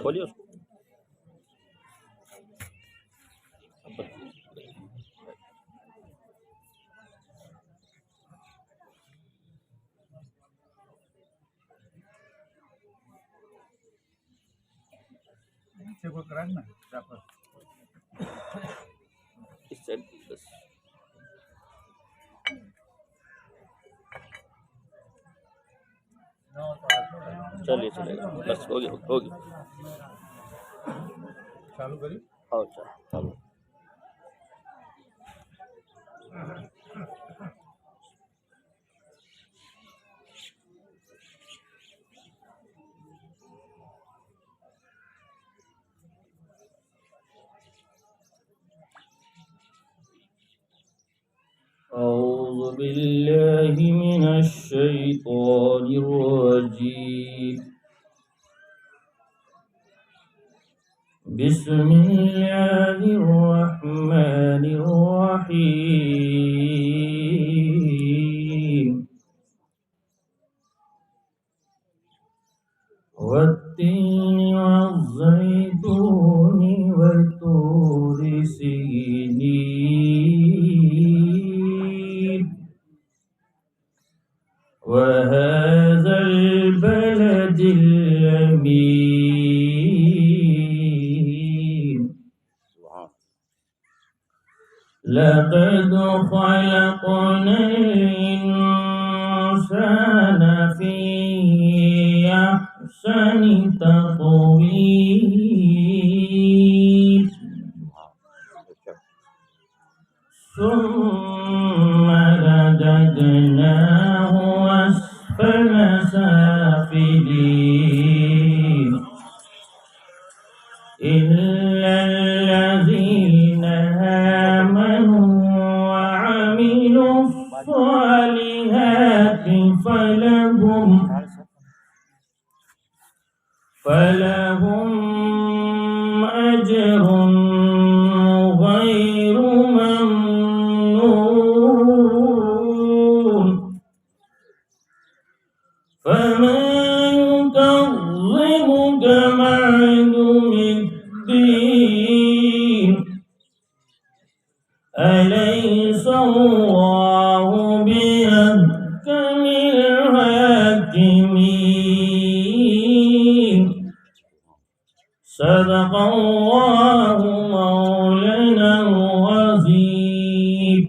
کھولیے اس کو. اس سائڈ بس. چلیے چلے گا بس ہو گیا چالو کری. ہاں چلو. أعوذ بالله من الشيطان الرجيم. بسم الله الرحمن الرحيم. والتين والزيتون وطور سينين وهذا البلد الأمين. لقد خلقنا الإنسان في أحسن تقويم ثم رددناه أسفل سافلين إلا الذين آمنوا وعملوا الصالحات فلهم أجر غير ممنون. فما يكذبك بعد بالدين أليس الله بأحكم الحاكمين. صدق الله مولانا العظيم.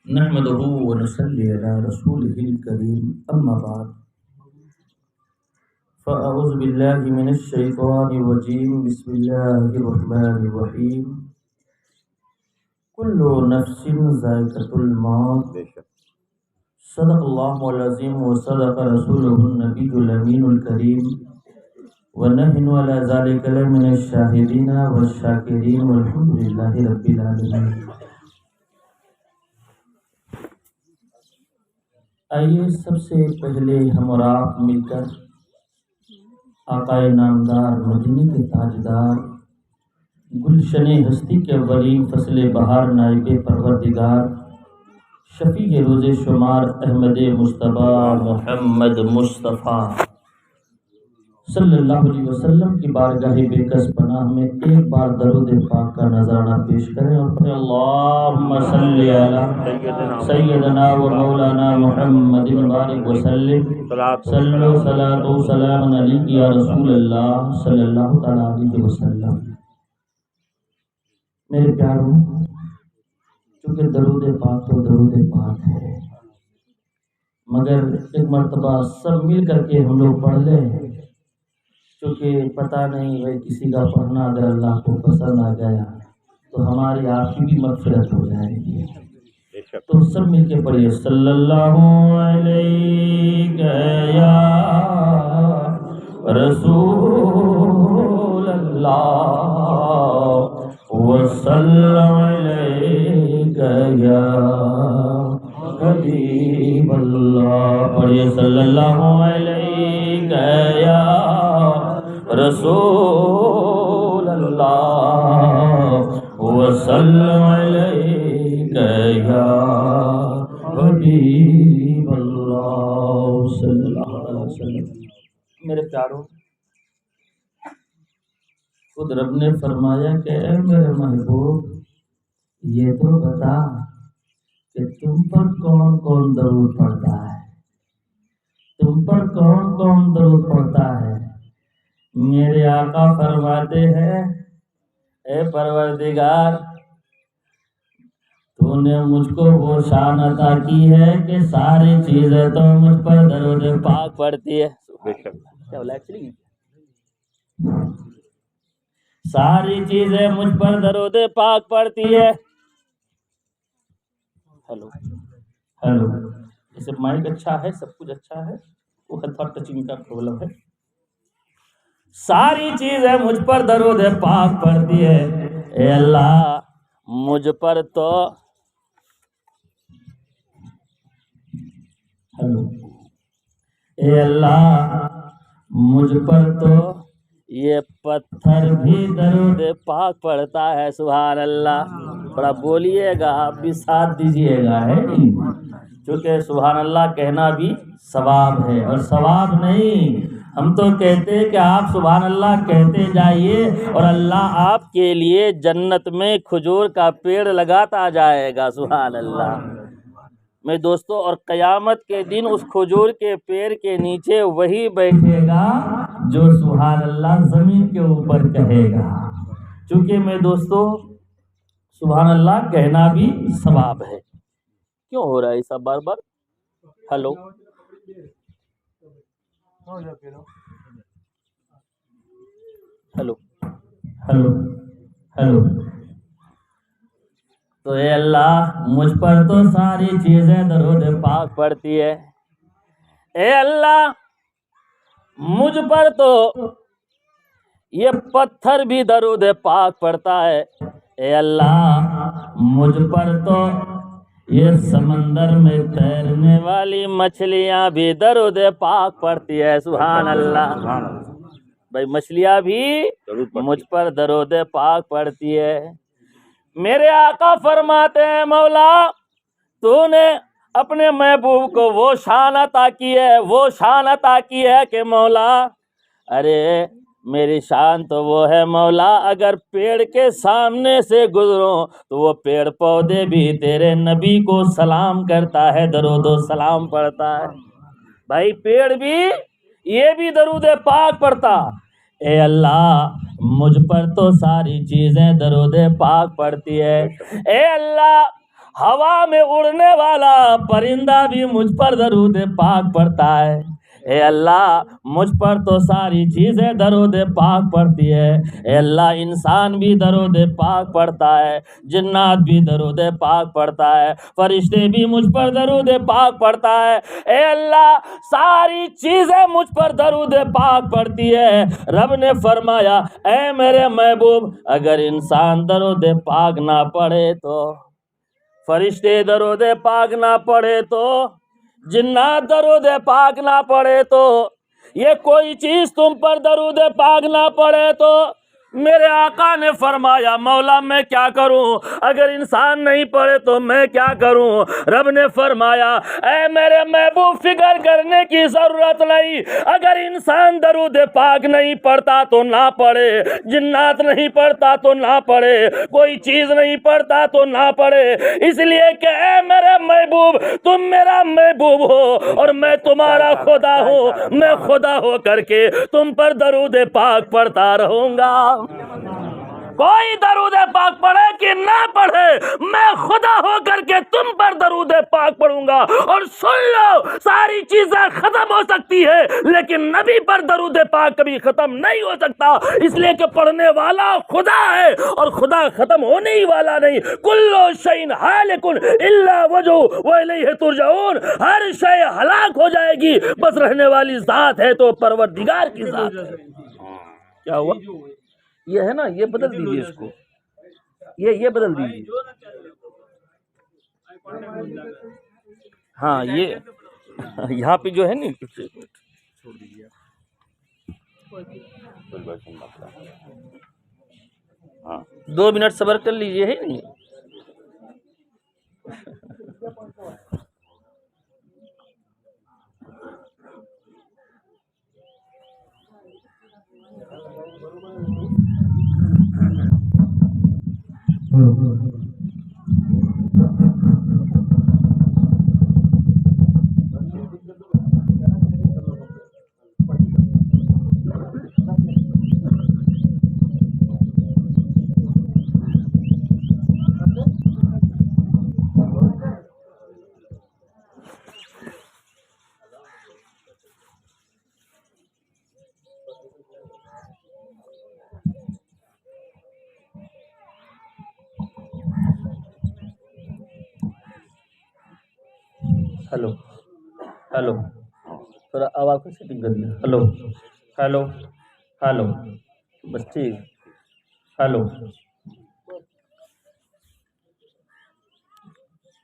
نحمده ونصلي على رسوله الكريم أما بعد فأعوذ بالله من الشيطان الرجيم. بسم الله الرحمن الرحيم. كل نفس ذائقة الموت. صدق الله العظيم وصدق رسوله النبي الأمين الكريم ونحن على ذلك لمن الشاهدين والشاكرين والحمد لله رب العالمين. آئیے سب سے پہلے ہم اور آپ مل کر آقا نامدار مدینے کے تاجدار گلشن ہستی کے اولین فصل بہار نائب پروردگار شفیع روز شمار احمد مصطفیٰ محمد مصطفیٰ صلی اللہ علیہ وسلم کی بارگاہ بے کس پناہ میں ایک بار درود پاک کا نذرانہ پیش کریں اور پڑھیں اللہم صلی علی سیدنا و مولانا محمد بارک وسلم. صلو صلاۃ و سلام علیک یا رسول اللہ صلی اللہ تعالی علیہ وسلم. میرے پیاروں، چونکہ درود پاک تو درود پاک ہے، مگر ایک مرتبہ سب مل کر کے ہم لوگ پڑھ لیں، کیونکہ پتہ نہیں ہے کسی کا پڑھنا اگر اللہ کو پسند آ گیا تو ہماری آپ کی بھی مغفرت ہو جائے گی. تو سب مل کے پڑھیے صلی اللہ علیہ یا رسول اللہ وسلم علیک یا حبیب اللہ، پڑھیے صلی اللہ علیک یا رسول اللہ وسلم علیک یا حبیب اللہ صلی اللہ علیہ وسلم۔ میرے پیاروں، خود رب نے فرمایا کہ اے میرے محبوب یہ تو بتا کہ تم پر کون کون درود پڑھتا ہے، تم پر کون کون درود پڑھتا ہے۔ میرے آقا فرماتے ہیں اے پروردگار، تو نے مجھ کو وہ شان عطا کی ہے کہ ساری چیزیں تو مجھ پر درود پاک پڑھتی ہے۔ ساری چیزیں مجھ پر درود پاک پڑھتی ہے۔ ہیلو ہیلو، جیسے مائک اچھا ہے، سب کچھ اچھا ہے، وہ تھوڑا ٹچنگ کا پرابلم ہے۔ ساری چیزیں مجھ پر درود پاک پڑھتی ہے، اے اللہ مجھ پر تو اے اللہ مجھ پر تو یہ پتھر بھی درود پاک پڑھتا ہے۔ سبحان اللہ، بڑا بولیے گا، آپ بھی ساتھ دیجیے گا، ہے نہیں؟ چونکہ سبحان اللہ کہنا بھی ثواب ہے، اور ثواب نہیں، ہم تو کہتے ہیں کہ آپ سبحان اللہ کہتے جائیے اور اللہ آپ کے لیے جنت میں کھجور کا پیڑ لگاتا جائے گا۔ سبحان اللہ میں دوستو، اور قیامت کے دن اس کھجور کے پیڑ کے نیچے وہی بیٹھے گا جو سبحان اللہ زمین کے اوپر کہے گا۔ چونکہ میں دوستو سبحان اللہ کہنا بھی ثواب ہے۔ کیوں ہو رہا ہے ایسا بار بار؟ ہلو ہلو ہلو ہلو، تو اے اللہ مجھ پر تو ساری چیزیں درود پاک پڑھتی ہے، اے اللہ مجھ پر تو یہ پتھر بھی درود پاک پڑھتا ہے، اے اللہ مجھ پر تو یہ سمندر میں تیرنے والی مچھلیاں بھی درود پاک پڑھتی ہے۔ سبحان اللہ، بھائی مچھلیاں بھی مجھ پر درود پاک پڑھتی ہے۔ میرے آقا فرماتے ہیں مولا تو نے اپنے محبوب کو وہ شان عطا کی ہے، وہ شان عطا کی ہے کہ مولا، ارے میری شان تو وہ ہے مولا، اگر پیڑ کے سامنے سے گزروں تو وہ پیڑ پودے بھی تیرے نبی کو سلام کرتا ہے، درود و سلام پڑھتا ہے۔ بھائی پیڑ بھی یہ بھی درود پاک پڑھتا۔ اے اللہ مجھ پر تو ساری چیزیں درود پاک پڑھتی ہے، اے اللہ ہوا میں اڑنے والا پرندہ بھی مجھ پر درود پاک پڑھتا ہے، اے اللہ مجھ پر تو ساری چیزیں درود پاک پڑھتی ہے، اے اللہ انسان بھی درود پاک پڑھتا ہے، جنات بھی درود پاک پڑھتا ہے، فرشتے بھی مجھ پر درود پاک پڑھتا ہے، اے اللہ ساری چیزیں مجھ پر درود پاک پڑھتی ہے۔ رب نے فرمایا اے میرے محبوب اگر انسان درود پاک نہ پڑھے تو، فرشتے درود پاک نہ پڑھے تو، جنات درود پاک نہ پڑھے تو، یہ کوئی چیز تم پر درود پاک نہ پڑھے تو، میرے آقا نے فرمایا مولا میں کیا کروں؟ اگر انسان نہیں پڑھے تو میں کیا کروں؟ رب نے فرمایا اے میرے محبوب فکر کرنے کی ضرورت نہیں، اگر انسان درود پاک نہیں پڑھتا تو نہ پڑھے، جنات نہیں پڑھتا تو نہ پڑھے، کوئی چیز نہیں پڑھتا تو نہ پڑھے، اس لیے کہ اے میرے محبوب تم میرا محبوب ہو اور میں تمہارا خدا ہوں، میں خدا ہو کر کے تم پر درود پاک پڑھتا رہوں گا۔ کوئی درود پاک پڑھے کہ نہ پڑھے، میں خدا ہو کر کے تم پر درود پاک پڑھوں گا۔ اور سن لو ساری چیزیں ختم ہو سکتی ہے لیکن نبی پر درود پاک کبھی ختم نہیں ہو سکتا، اس لیے کہ پڑھنے والا خدا ہے اور خدا ختم ہونے ہی والا نہیں۔ کلو شیء ہالک الا وجہہ والیہ ترجعون، ہر شے ہلاک ہو جائے گی بس رہنے والی ذات ہے تو پروردگار کی ذات ہے۔ کیا ہوا؟ یہ ہے نا، یہ بدل دیجیے اس کو، یہ بدل دیجیے. ہاں یہ یہاں پہ جو ہے نا ہاں 2 منٹ صبر کر لیجیے ہے نہیں. ہلو ہلو تھوڑا آواز کو سیٹنگ کر دیا. ہلو ہلو ہلو بس ٹھیک. ہلو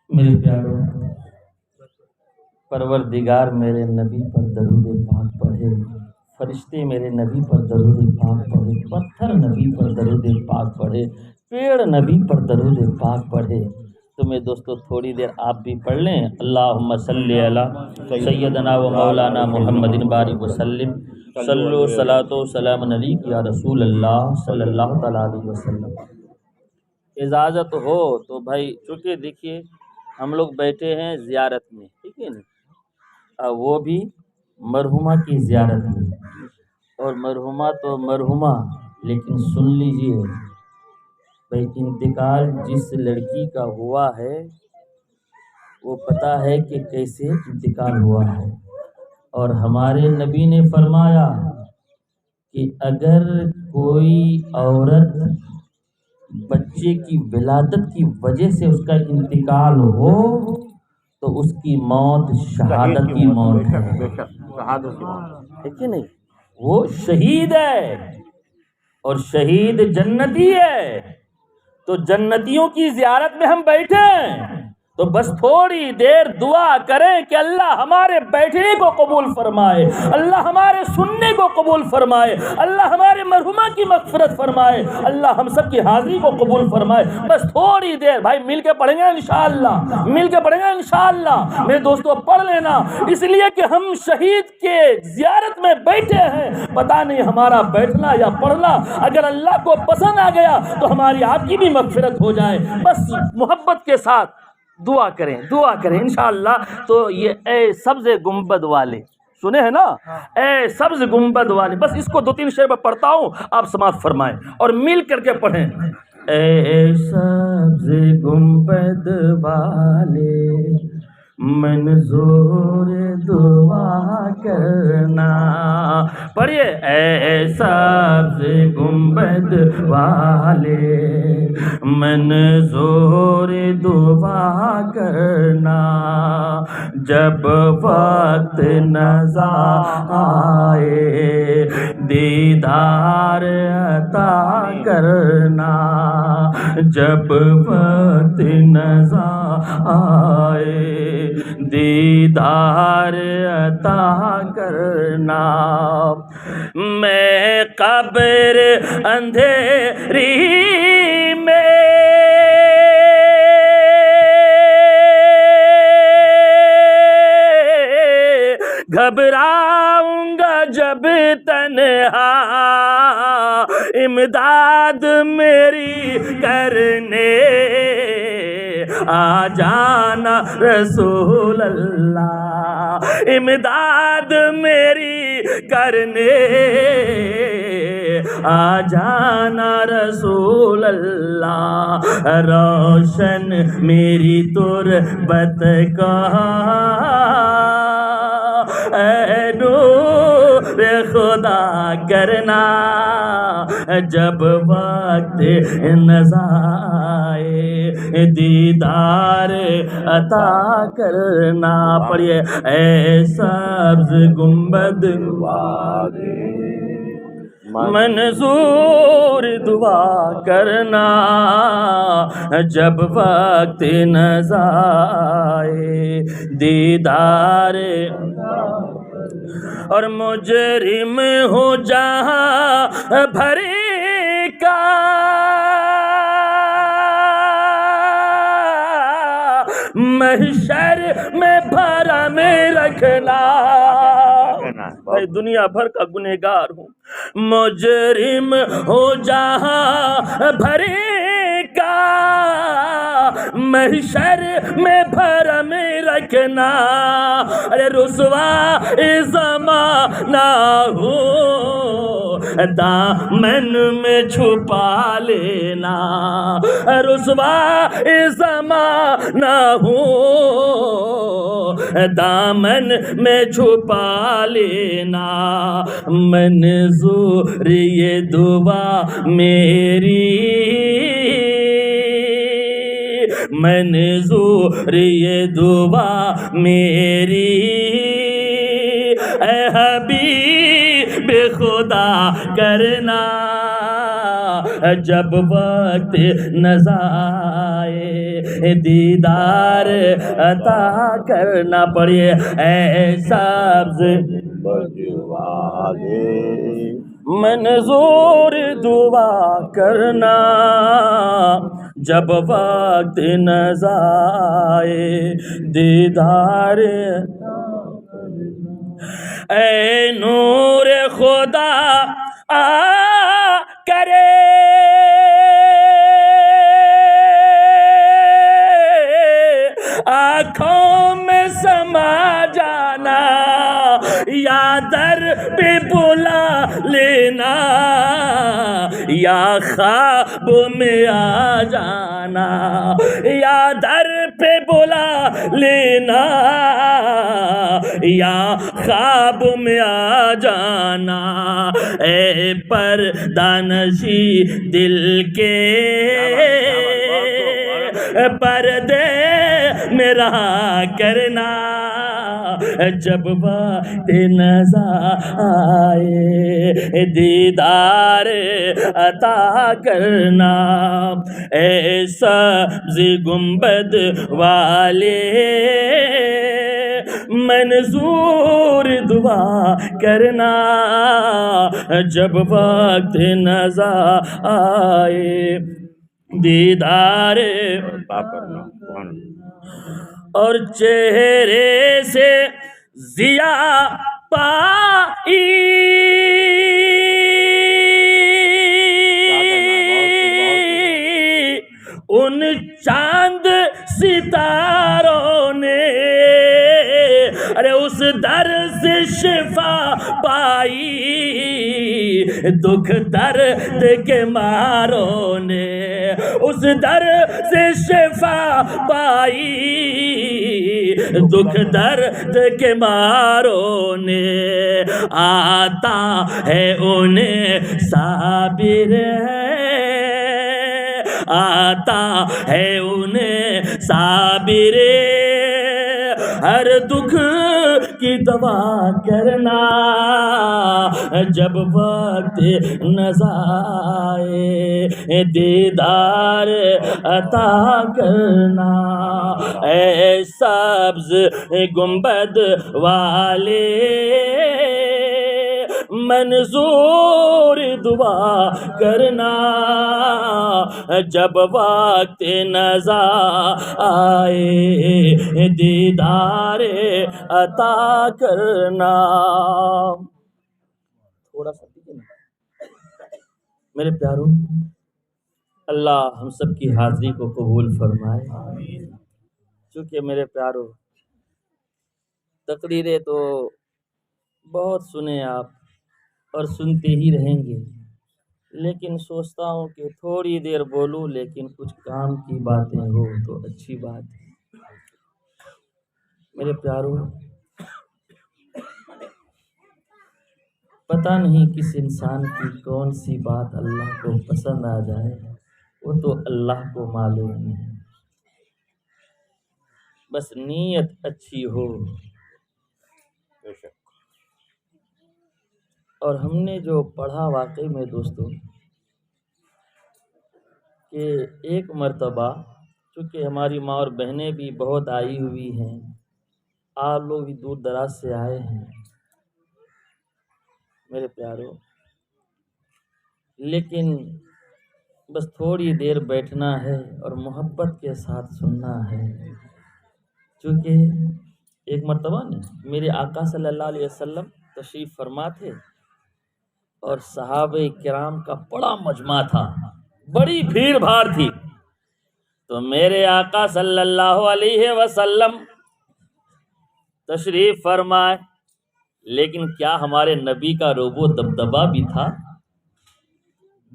میرے پیارو پروردگار میرے نبی پر درود پاک پڑھے، فرشتے میرے نبی پر درود پاک پڑھے، پتھر نبی پر درود پاک پڑھے، پیڑ نبی پر درود پاک پڑھے. تو میں دوستو تھوڑی دیر آپ بھی پڑھ لیں. اللہم صلی علی سیدنا و مولانا محمد بارک وسلم صلو صلاۃ و سلام علیک یا رسول اللہ صلی اللہ تعالیٰ علیہ وسلم. اجازت ہو تو بھائی چونکہ دیکھیے ہم لوگ بیٹھے ہیں زیارت میں، ٹھیک ہے نا، وہ بھی مرحومہ کی زیارت میں. اور مرحومہ تو مرحومہ، لیکن سن لیجئے بھائی انتقال جس لڑکی کا ہوا ہے وہ پتہ ہے کہ کیسے انتقال ہوا ہے. اور ہمارے نبی نے فرمایا کہ اگر کوئی عورت بچے کی ولادت کی وجہ سے اس کا انتقال ہو تو اس کی موت شہادت کی موت ہے کہ نہیں؟ وہ شہید ہے اور شہید جنتی ہے. تو جنتیوں کی زیارت میں ہم بیٹھے ہیں تو بس تھوڑی دیر دعا کریں کہ اللہ ہمارے بیٹھنے کو قبول فرمائے، اللہ ہمارے سننے کو قبول فرمائے، اللہ ہمارے مرحومہ کی مغفرت فرمائے، اللہ ہم سب کی حاضری کو قبول فرمائے. بس تھوڑی دیر بھائی مل کے پڑھیں گے انشاءاللہ، مل کے پڑھیں گے انشاءاللہ. میرے دوستو پڑھ لینا، اس لیے کہ ہم شہید کے زیارت میں بیٹھے ہیں. پتہ نہیں ہمارا بیٹھنا یا پڑھنا اگر اللہ کو پسند آ گیا تو ہماری آپ کی بھی مغفرت ہو جائے. بس محبت کے ساتھ دعا کریں انشاءاللہ. تو یہ اے سبز گنبد والے سنے ہیں نا، اے سبز گنبد والے، بس اس کو 2-3 شعر میں پڑھتا ہوں، آپ سماعت فرمائیں اور مل کر کے پڑھیں. اے سبز گنبد والے منظور دعا کرنا. پڑھیے اے سبز گنبد والے منظور دعا کرنا. جب وقت نظر آئے دیدار عطا کرنا. جب وقت نظر آئے دیدار عطا کرنا. میں قبر اندھیری میں گھبراؤں گا جب تنہا. امداد میری کرنے آ جانا رسول اللہ. امداد میری کرنے آ جانا رسول اللہ. روشن میری تربت کا اے نور خدا کرنا. جب وقت نظر آئے دیدار عطا کرنا. پڑھیے اے سبز گنبد والے منظور دعا کرنا جب وقت نظائے دیدار، اور مجرم ہو جہاں بھری کا محشر میں بھرا میں رکھنا، میں دنیا بھر کا گنہگار ہوں، مجرم ہو جہاں بھری کا محشر میں بھرا میں رکھنا، ارے رسوا زمانہ ہو دامن میں چھپا لینا، رسوا زمانہ ہو دامن میں چھپا لینا، منظور یہ دعا میری، منظور یہ دعا میری، اے حبیب خدا کرنا جب وقت نظائے دیدار عطا کرنا، پڑھیے اے سبز منظور دعا کرنا جب وقت نظائے دیدار، اے نور خدا کرے آنکھوں میں سما جانا، یا در پہ بلا لینا یا خواب میں آ جانا، یا در پہ بلا لینا یا خواب میں آ جانا، اے پردہ نشی دل کے پردے میں رہا کرنا جب وقت نظر آئے دیدار عطا کرنا، اے سبز گنبد والے منظور دعا کرنا جب وقت نظر آئے دیدار، اور چہرے سے ضیا پائی ان چاند ستاروں نے، ارے اس در سے شفا پائی دکھ درد کے ماروں نے، اس در سے شفا پائی دکھ درد کے ماروں نے، آتا ہے انہیں صابر آتا ہے انہیں صابر ہر دکھ کی دوا کرنا جب وقت نظر آئے دیدار عطا کرنا، اے سبز گنبد والے منظور دعا کرنا جب وقت نظر آئے دیدار عطا کرنا۔ تھوڑا سا میرے پیاروں، اللہ ہم سب کی حاضری کو قبول فرمائے۔ چونکہ میرے پیاروں تقریریں تو بہت سنے آپ اور سنتے ہی رہیں گے، لیکن سوچتا ہوں کہ تھوڑی دیر بولوں لیکن کچھ کام کی باتیں ہو تو اچھی بات ہے۔ میرے پیاروں، پتہ نہیں کس انسان کی کون سی بات اللہ کو پسند آ جائے، وہ تو اللہ کو معلوم ہے، بس نیت اچھی ہو۔ اور ہم نے جو پڑھا واقعی میں دوستوں کہ ایک مرتبہ چونکہ ہماری ماں اور بہنیں بھی بہت آئی ہوئی ہیں، آپ لوگ بھی دور دراز سے آئے ہیں میرے پیارو، لیکن بس تھوڑی دیر بیٹھنا ہے اور محبت کے ساتھ سننا ہے، چونکہ ایک مرتبہ میرے آقا صلی اللہ علیہ وسلم تشریف فرما تھے اور صحابہ کرام کا بڑا مجمع تھا، بڑی بھیڑ بھاڑ تھی، تو میرے آقا صلی اللہ علیہ وسلم تشریف فرمائے، لیکن کیا ہمارے نبی کا روب و دبدبا بھی تھا؟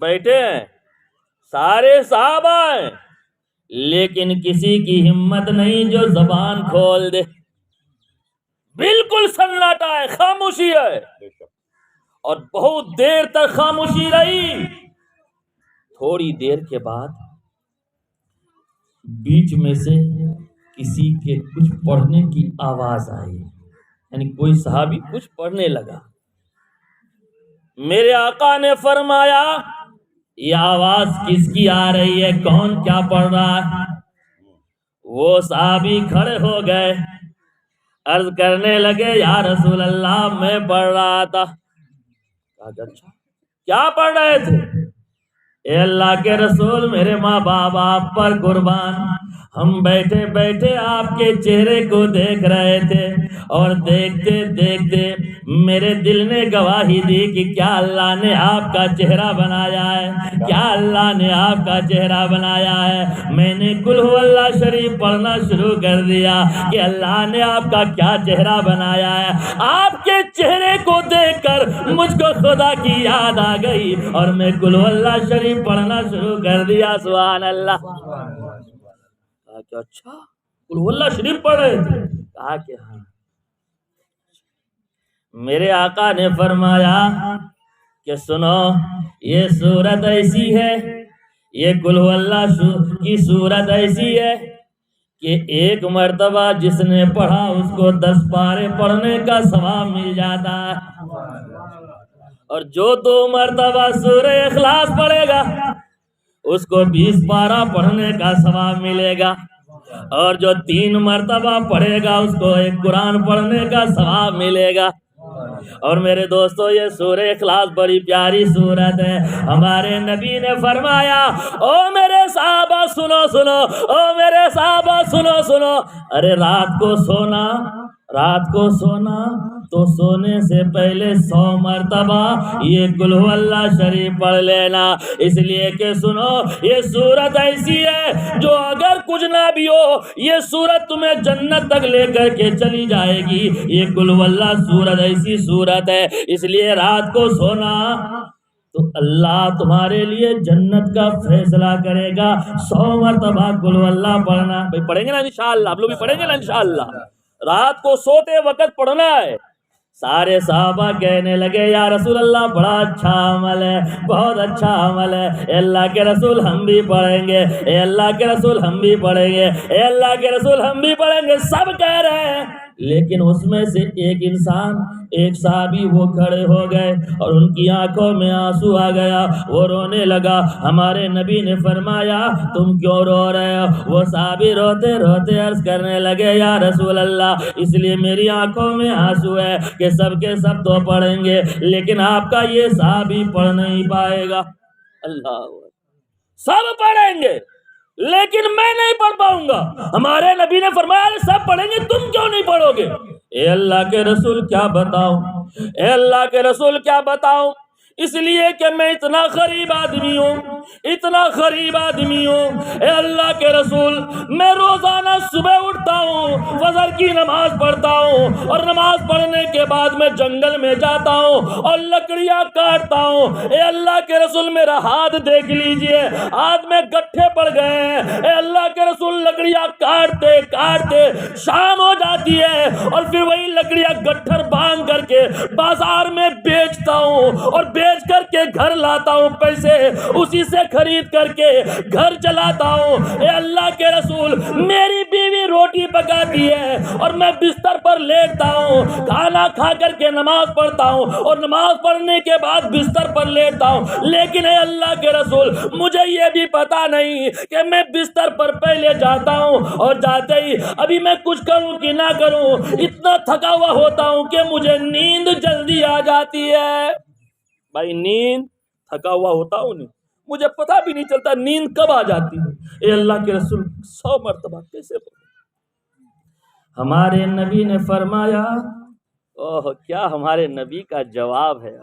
بیٹھے ہیں سارے صحابہ ہیں، لیکن کسی کی ہمت نہیں جو زبان کھول دے، بالکل سناٹا ہے، خاموشی ہے، اور بہت دیر تک خاموشی رہی۔ تھوڑی دیر کے بعد بیچ میں سے کسی کے کچھ پڑھنے کی آواز آئی، یعنی کوئی صحابی کچھ پڑھنے لگا۔ میرے آقا نے فرمایا یہ آواز کس کی آ رہی ہے، کون کیا پڑھ رہا ہے؟ وہ صحابی کھڑے ہو گئے، عرض کرنے لگے یا رسول اللہ میں پڑھ رہا تھا۔ اچھا کیا پڑھ رہے تھے؟ اے اللہ کے رسول میرے ماں باپ آپ پر قربان، ہم بیٹھے بیٹھے آپ کے چہرے کو دیکھ رہے تھے، اور دیکھتے دیکھتے میرے دل نے گواہی دی کہ کیا اللہ نے آپ کا چہرہ بنایا ہے، کیا اللہ نے آپ کا چہرہ بنایا ہے۔ میں نے قل ہو اللہ شریف پڑھنا شروع کر دیا کہ اللہ نے آپ کا کیا چہرہ بنایا ہے۔ آپ کے چہرے کو دیکھ کر مجھ کو خدا کی یاد آ گئی اور میں قل ہو اللہ شریف پڑھنا شروع کر دیا۔ سبحان اللہ۔ کہ اچھا قل ہو اللہ شریف پڑھ رہے تھے؟ کہا کہ ہاں۔ میرے آقا نے فرمایا کہ سنو یہ سورت ایسی ہے، یہ قل ہو اللہ کی سورت ایسی ہے کہ ایک مرتبہ جس نے پڑھا اس کو 10 پارے پڑھنے کا ثواب مل جاتا ہے، اور جو 2 مرتبہ سورہ اخلاص پڑھے گا اس کو 20 پارہ پڑھنے کا ثواب ملے گا، اور جو 3 مرتبہ پڑھے گا اس کو 1 قرآن پڑھنے کا ثواب ملے گا۔ اور میرے دوستو یہ سورہ اخلاص بڑی پیاری سورت ہے۔ ہمارے نبی نے فرمایا او میرے صحابہ سنو سنو، او میرے صحابہ سنو سنو، ارے رات کو سونا تو سونے سے پہلے 100 مرتبہ یہ قل ہو اللہ شریف پڑھ لینا، اس لیے کہ سنو یہ سورت ایسی ہے جو اگر کچھ نہ بھی ہو یہ سورت تمہیں جنت تک لے کر کے چلی جائے گی۔ یہ قل ہو اللہ سورت ایسی سورت ہے، اس لیے رات کو سونا تو اللہ تمہارے لیے جنت کا فیصلہ کرے گا۔ 100 مرتبہ قل ہو اللہ پڑھنا، بھائی پڑھیں گے نا انشاءاللہ، آپ لوگ بھی پڑھیں گے نا انشاءاللہ، رات کو سوتے وقت پڑھنا ہے۔ سارے صحابہ کہنے لگے یا رسول اللہ بڑا اچھا عمل ہے، بہت اچھا عمل ہے، اے اللہ کے رسول ہم بھی پڑھیں گے، اے اللہ کے رسول ہم بھی پڑھیں گے، اے اللہ کے رسول ہم بھی پڑھیں گے، سب کہہ رہے ہیں۔ لیکن اس میں سے ایک انسان، ایک صحابی وہ کھڑے ہو گئے اور ان کی آنکھوں میں آنسو آ گیا، وہ رونے لگا۔ ہمارے نبی نے فرمایا تم کیوں رو رہے ہو؟ وہ صحابی روتے روتے عرض کرنے لگے یا رسول اللہ اس لیے میری آنکھوں میں آنسو ہے کہ سب کے سب تو پڑھیں گے لیکن آپ کا یہ صحابی پڑھ نہیں پائے گا۔ اللہ سب پڑھیں گے لیکن میں نہیں پڑھ پاؤں گا۔ ہمارے نبی نے فرمایا سب پڑھیں گے تم کیوں نہیں پڑھو گے؟ اے اللہ کے رسول کیا بتاؤں، اے اللہ کے رسول کیا بتاؤں، اس لیے کہ میں اتنا غریب آدمی ہوں، اتنا غریب آدمی ہوں۔ اے اللہ کے رسول میں روزانہ صبح اٹھتا ہوں، فجر کی نماز پڑھتا ہوں، اور نماز پڑھنے کے بعد میں جنگل میں جاتا ہوں اور لکڑیاں کاٹتا ہوں۔ اے اللہ کے رسول میرا ہاتھ دیکھ لیجئے، ہاتھ میں گٹھے پڑ گئے ہیں۔ اے اللہ کے رسول لکڑیاں کاٹتے کاٹتے شام ہو جاتی ہے اور پھر وہی لکڑیاں گٹھر باندھ کر کے بازار میں بیچتا ہوں، اور بیچ کر کے گھر لاتا ہوں پیسے، اسی سے خرید کر کے گھر چلاتا ہوں۔ اے اللہ کے رسول، میری بیوی روٹی پکاتی ہے اور میں بستر پر لیٹتا ہوں، کھانا کھا کر کے نماز پڑھتا ہوں اور نماز پڑھنے کے بعد بستر پر لیٹتا ہوں، لیکن اے اللہ کے رسول مجھے یہ بھی پتا نہیں کہ میں بستر پر پہلے جاتا ہوں اور جاتے ہی ابھی میں کچھ کروں کہ نہ کروں، اتنا تھکا ہوا ہوتا ہوں کہ مجھے نیند جلدی آ جاتی ہے۔ بھائی نیند تھکا ہوا ہوتا ہوں نہیں، مجھے پتا بھی نہیں چلتا نیند کب آ جاتی ہے۔ اے اللہ کے رسول 100 مرتبہ کیسے پڑھیں؟ ہمارے نبی نے فرمایا، اوہ کیا ہمارے نبی کا جواب ہے،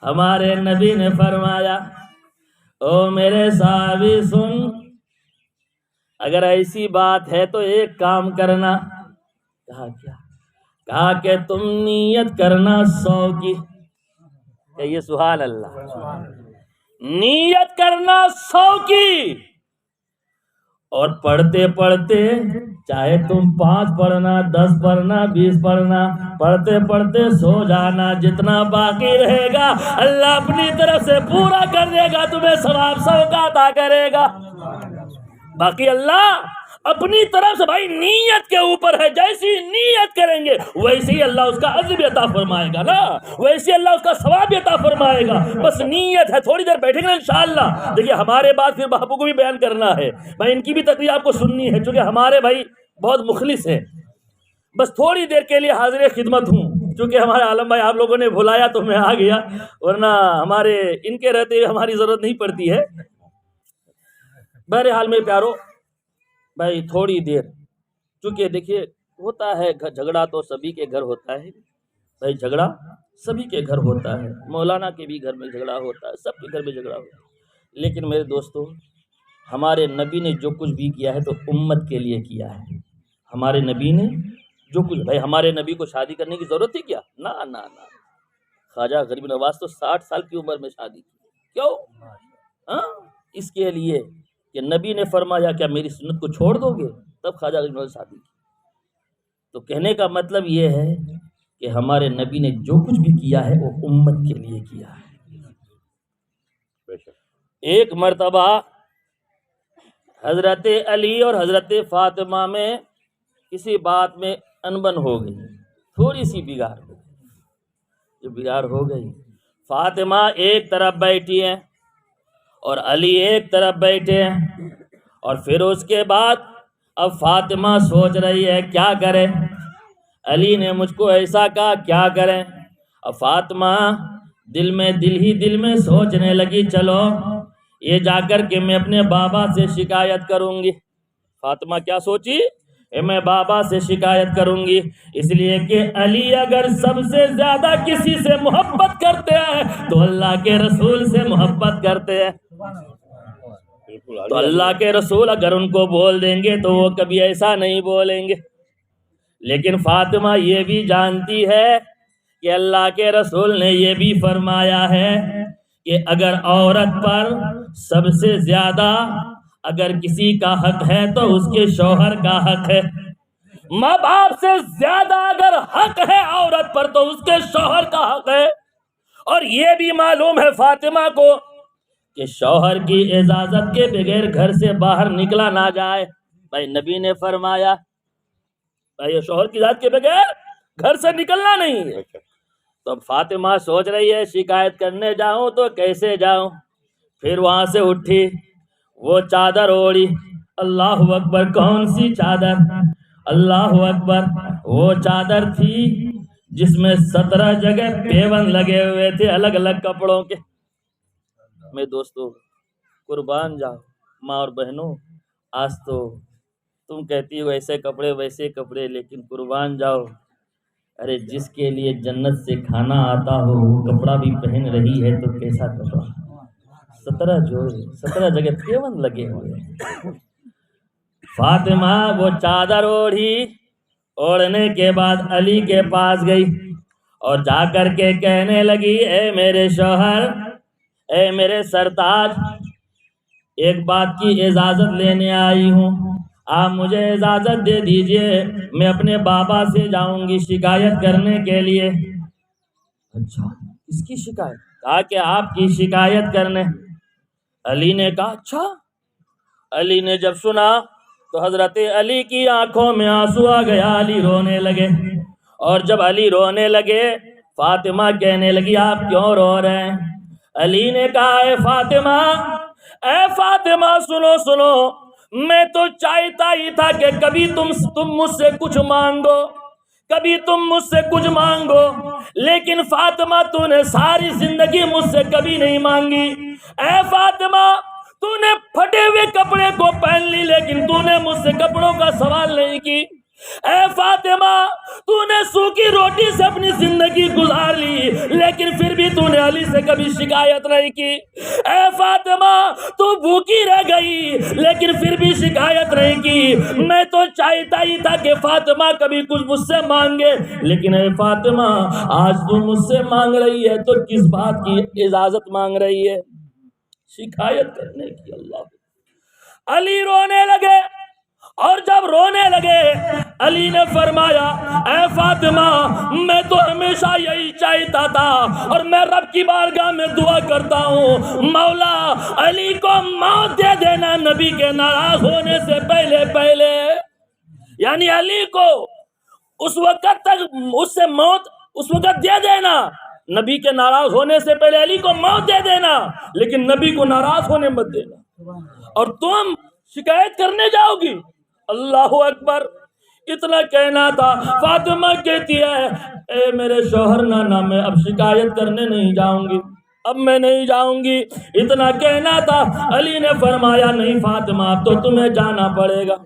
ہمارے نبی نے فرمایا، او میرے صحابی سن، اگر ایسی بات ہے تو ایک کام کرنا۔ کہا کیا؟ کہا کہ تم نیت کرنا 100 کی، کہیے سبحان اللہ، نیت کرنا 100 کی، اور پڑھتے پڑھتے چاہے تم 5 پڑھنا، 10 پڑھنا، 20 پڑھنا، پڑھتے پڑھتے سو جانا، جتنا باقی رہے گا اللہ اپنی طرف سے پورا کر دے گا، تمہیں ثواب 100 کا عطا کرے گا۔ باقی اللہ اپنی طرف سے، بھائی نیت کے اوپر ہے، جیسی نیت کریں گے ویسے ہی اللہ اس کا اجر بھی عطا فرمائے گا نا، ویسے اللہ اس کا ثواب بھی عطا فرمائے گا، بس نیت ہے۔ تھوڑی دیر بیٹھیں گے انشاءاللہ، دیکھیے ہمارے بعد پھر بابو کو بھی بیان کرنا ہے، بھائی ان کی بھی تقریر آپ کو سننی ہے، چونکہ ہمارے بھائی بہت مخلص ہیں، بس تھوڑی دیر کے لیے حاضر خدمت ہوں، چونکہ ہمارے عالم بھائی آپ لوگوں نے بلایا تو میں آ گیا، ورنہ ہمارے ان کے رہتے ہوئے ہماری ضرورت نہیں پڑتی ہے۔ بہرحال میرے پیارو بھائی تھوڑی دیر، چونکہ دیکھیے ہوتا ہے جھگڑا تو سبھی کے گھر ہوتا ہے بھائی، جھگڑا سبھی کے گھر ہوتا ہے، مولانا کے بھی گھر میں جھگڑا ہوتا ہے، سب کے گھر میں جھگڑا ہوتا ہے، لیکن میرے دوستو ہمارے نبی نے جو کچھ بھی کیا ہے تو امت کے لیے کیا ہے۔ ہمارے نبی نے جو کچھ، بھائی ہمارے نبی کو شادی کرنے کی ضرورت تھی کیا؟ نہ نہ نہ، خواجہ غریب نواز تو 60 سال کی عمر میں شادی کی، کیوں؟ اس کے لیے کہ نبی نے فرمایا کیا میری سنت کو چھوڑ دو گے، تب خواجہ غریب نواز شادی کی۔ تو کہنے کا مطلب یہ ہے کہ ہمارے نبی نے جو کچھ بھی کیا ہے وہ امت کے لیے کیا ہے۔ ایک مرتبہ حضرت علی اور حضرت فاطمہ میں کسی بات میں انبن ہو گئی، تھوڑی سی بگاڑ ہو گئی، جو بگاڑ ہو گئی، فاطمہ ایک طرف بیٹھی ہیں اور علی ایک طرف بیٹھے ہیں، اور پھر اس کے بعد اب فاطمہ سوچ رہی ہے کیا کرے، علی نے مجھ کو ایسا کہا کیا کریں، اب فاطمہ دل میں سوچنے لگی چلو یہ جا کر کے میں اپنے بابا سے شکایت کروں گی۔ فاطمہ کیا سوچی؟ میں بابا سے شکایت کروں گی، اس لیے کہ علی اگر سب سے زیادہ کسی سے محبت کرتے ہیں تو اللہ کے رسول سے محبت کرتے ہیں، تو اللہ کے رسول اگر ان کو بول دیں گے تو وہ کبھی ایسا نہیں بولیں گے۔ لیکن فاطمہ یہ بھی جانتی ہے کہ اللہ کے رسول نے یہ بھی فرمایا ہے کہ اگر عورت پر سب سے زیادہ اگر کسی کا حق ہے تو اس کے شوہر کا حق ہے، ماں باپ سے زیادہ اگر حق ہے عورت پر تو اس کے شوہر کا حق ہے۔ اور یہ بھی معلوم ہے فاطمہ کو کہ شوہر کی اجازت کے بغیر گھر سے باہر نکلا نہ جائے، بھائی نبی نے فرمایا بھائی شوہر کی اجازت کے بغیر گھر سے نکلنا نہیں ہے۔ تو فاطمہ سوچ رہی ہے شکایت کرنے جاؤں تو کیسے جاؤں، پھر وہاں سے اٹھی، وہ چادر اوڑھی، اللہ اکبر، کون سی چادر؟ اللہ اکبر، وہ چادر تھی جس میں 17 جگہ پیوند لگے ہوئے تھے الگ الگ کپڑوں کے۔ میں دوستو قربان جاؤ ماں اور بہنوں، آج تو تم کہتی ہو ایسے کپڑے ویسے کپڑے، لیکن قربان جاؤ، ارے جس کے لیے جنت سے کھانا آتا ہو وہ کپڑا بھی پہن رہی ہے تو کیسا کپڑا؟ 17 جگہ پیوند لگے ہوئے۔ فاطمہ وہ چادر اوڑھی، اوڑھنے کے بعد علی کے پاس گئی اور جا کر کے کہنے لگی اے میرے شوہر، اے میرے سرتاج، ایک بات کی اجازت لینے آئی ہوں، آپ مجھے اجازت دے دیجئے، میں اپنے بابا سے جاؤں گی شکایت کرنے کے لیے۔ اچھا کس کی شکایت؟ کہا کہ آپ کی شکایت کرنے۔ علی نے کہا اچھا۔ علی نے جب سنا تو حضرت علی کی آنکھوں میں آنسو آ گیا، علی رونے لگے۔ اور جب علی رونے لگے فاطمہ کہنے لگی آپ کیوں رو رہے ہیں؟ علی نے کہا اے فاطمہ سنو سنو، میں تو چاہتا ہی تھا کہ کبھی تم مجھ سے کچھ مانگو، کبھی تم مجھ سے کچھ مانگو، لیکن فاطمہ تو نے ساری زندگی مجھ سے کبھی نہیں مانگی۔ اے فاطمہ تو نے پھٹے ہوئے کپڑے کو پہن لی لیکن تو نے مجھ سے کپڑوں کا سوال نہیں کی۔ اے فاطمہ تو نے سوکھی روٹی سے اپنی زندگی گزار لی لیکن پھر بھی تو نے علی سے کبھی شکایت نہیں کی۔ اے فاطمہ تو بھوکی رہ گئی لیکن پھر بھی شکایت نہیں کی۔ میں تو چاہتا ہی تھا کہ فاطمہ کبھی کچھ مجھ سے مانگے، لیکن اے فاطمہ آج تو مجھ سے مانگ رہی ہے تو کس بات کی اجازت مانگ رہی ہے؟ شکایت کرنے کی۔ اللہ علی رونے لگے، اور جب رونے لگے علی نے فرمایا اے فاطمہ میں تو ہمیشہ یہی چاہتا تھا اور میں رب کی بارگاہ میں دعا کرتا ہوں مولا علی کو موت دے دینا نبی کے ناراض ہونے سے پہلے پہلے، یعنی علی کو اس وقت تک اس سے موت اس وقت دے دینا، نبی کے ناراض ہونے سے پہلے علی کو موت دے دینا، لیکن نبی کو ناراض ہونے مت دینا۔ اور تم شکایت کرنے جاؤ گی؟ اللہ اکبر، اتنا کہنا تھا۔ فاطمہ کہتی ہے اے میرے شوہر نانا میں اب شکایت کرنے نہیں جاؤں گی، اب میں نہیں جاؤں گی، اتنا کہنا تھا۔ علی نے فرمایا نہیں فاطمہ اب تو تمہیں جانا پڑے گا،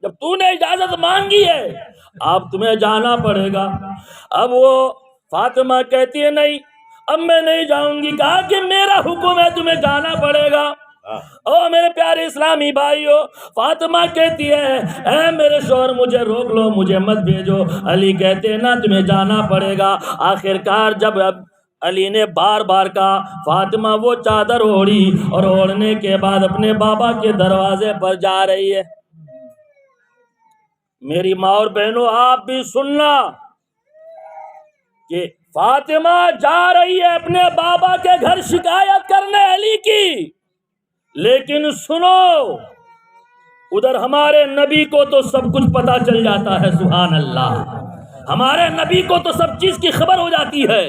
جب تو نے اجازت مانگی ہے اب تمہیں جانا پڑے گا۔ اب وہ فاطمہ کہتی ہے نہیں اب میں نہیں جاؤں گی۔ کہا کہ میرا حکم ہے تمہیں جانا پڑے گا۔ او میرے پیارے اسلامی بھائیو، فاطمہ کہتی ہے اے میرے شوہر مجھے روک لو، مجھے مت بھیجو۔ علی کہتے ہیں نا تمہیں جانا پڑے گا۔ آخر کار جب علی نے بار بار کہا فاطمہ وہ چادر اوڑھی اور اوڑھنے کے بعد اپنے بابا کے دروازے پر جا رہی ہے۔ میری ماں اور بہنوں آپ بھی سننا کہ فاطمہ جا رہی ہے اپنے بابا کے گھر شکایت کرنے علی کی، لیکن سنو ادھر ہمارے نبی کو تو سب کچھ پتا چل جاتا ہے۔ سبحان اللہ، ہمارے نبی کو تو سب چیز کی خبر ہو جاتی ہے۔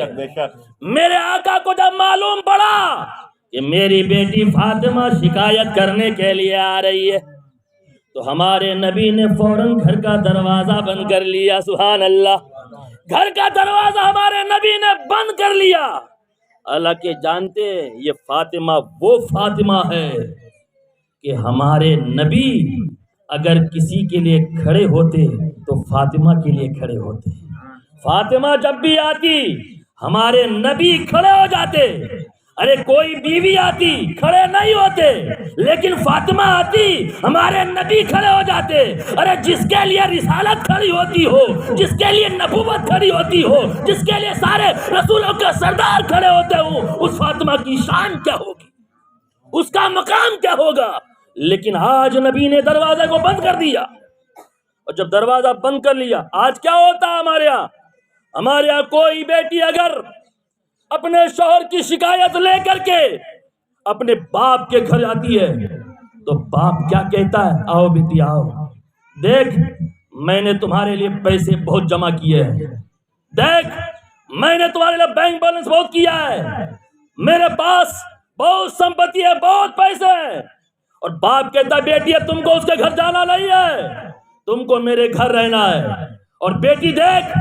میرے آقا کو جب معلوم پڑا کہ میری بیٹی فاطمہ شکایت کرنے کے لیے آ رہی ہے تو ہمارے نبی نے فوراً گھر کا دروازہ بند کر لیا۔ سبحان اللہ، گھر کا دروازہ ہمارے نبی نے بند کر لیا۔ اللہ کے جانتے یہ فاطمہ وہ فاطمہ ہے کہ ہمارے نبی اگر کسی کے لیے کھڑے ہوتے تو فاطمہ کے لیے کھڑے ہوتے۔ فاطمہ جب بھی آتی ہمارے نبی کھڑے ہو جاتے۔ ارے کوئی بیوی آتی کھڑے نہیں ہوتے، لیکن فاطمہ آتی ہمارے نبی کھڑے ہو جاتے۔ ارے جس کے لیے رسالت کھڑی ہوتی ہو، جس کے لیے نبوت کھڑی ہوتی ہو، جس کے لیے سارے رسولوں کے سردار کھڑے ہوتے ہوں، اس فاطمہ کی شان کیا ہوگی، اس کا مقام کیا ہوگا؟ لیکن آج نبی نے دروازے کو بند کر دیا، اور جب دروازہ بند کر لیا آج کیا ہوتا ہے ہمارے یہاں کوئی بیٹی اگر اپنے شوہر کی شکایت لے کر کے اپنے باپ کے گھر آتی ہے تو باپ کیا کہتا ہے؟ آؤ بیٹی آؤ، دیکھ میں نے تمہارے لیے پیسے بہت جمع کیے ہیں، دیکھ میں نے تمہارے لیے بینک بیلنس بہت کیا ہے، میرے پاس بہت سمپتی ہے، بہت پیسے ہیں۔ اور باپ کہتا ہے بیٹی تم کو اس کے گھر جانا نہیں ہے، تم کو میرے گھر رہنا ہے۔ اور بیٹی دیکھ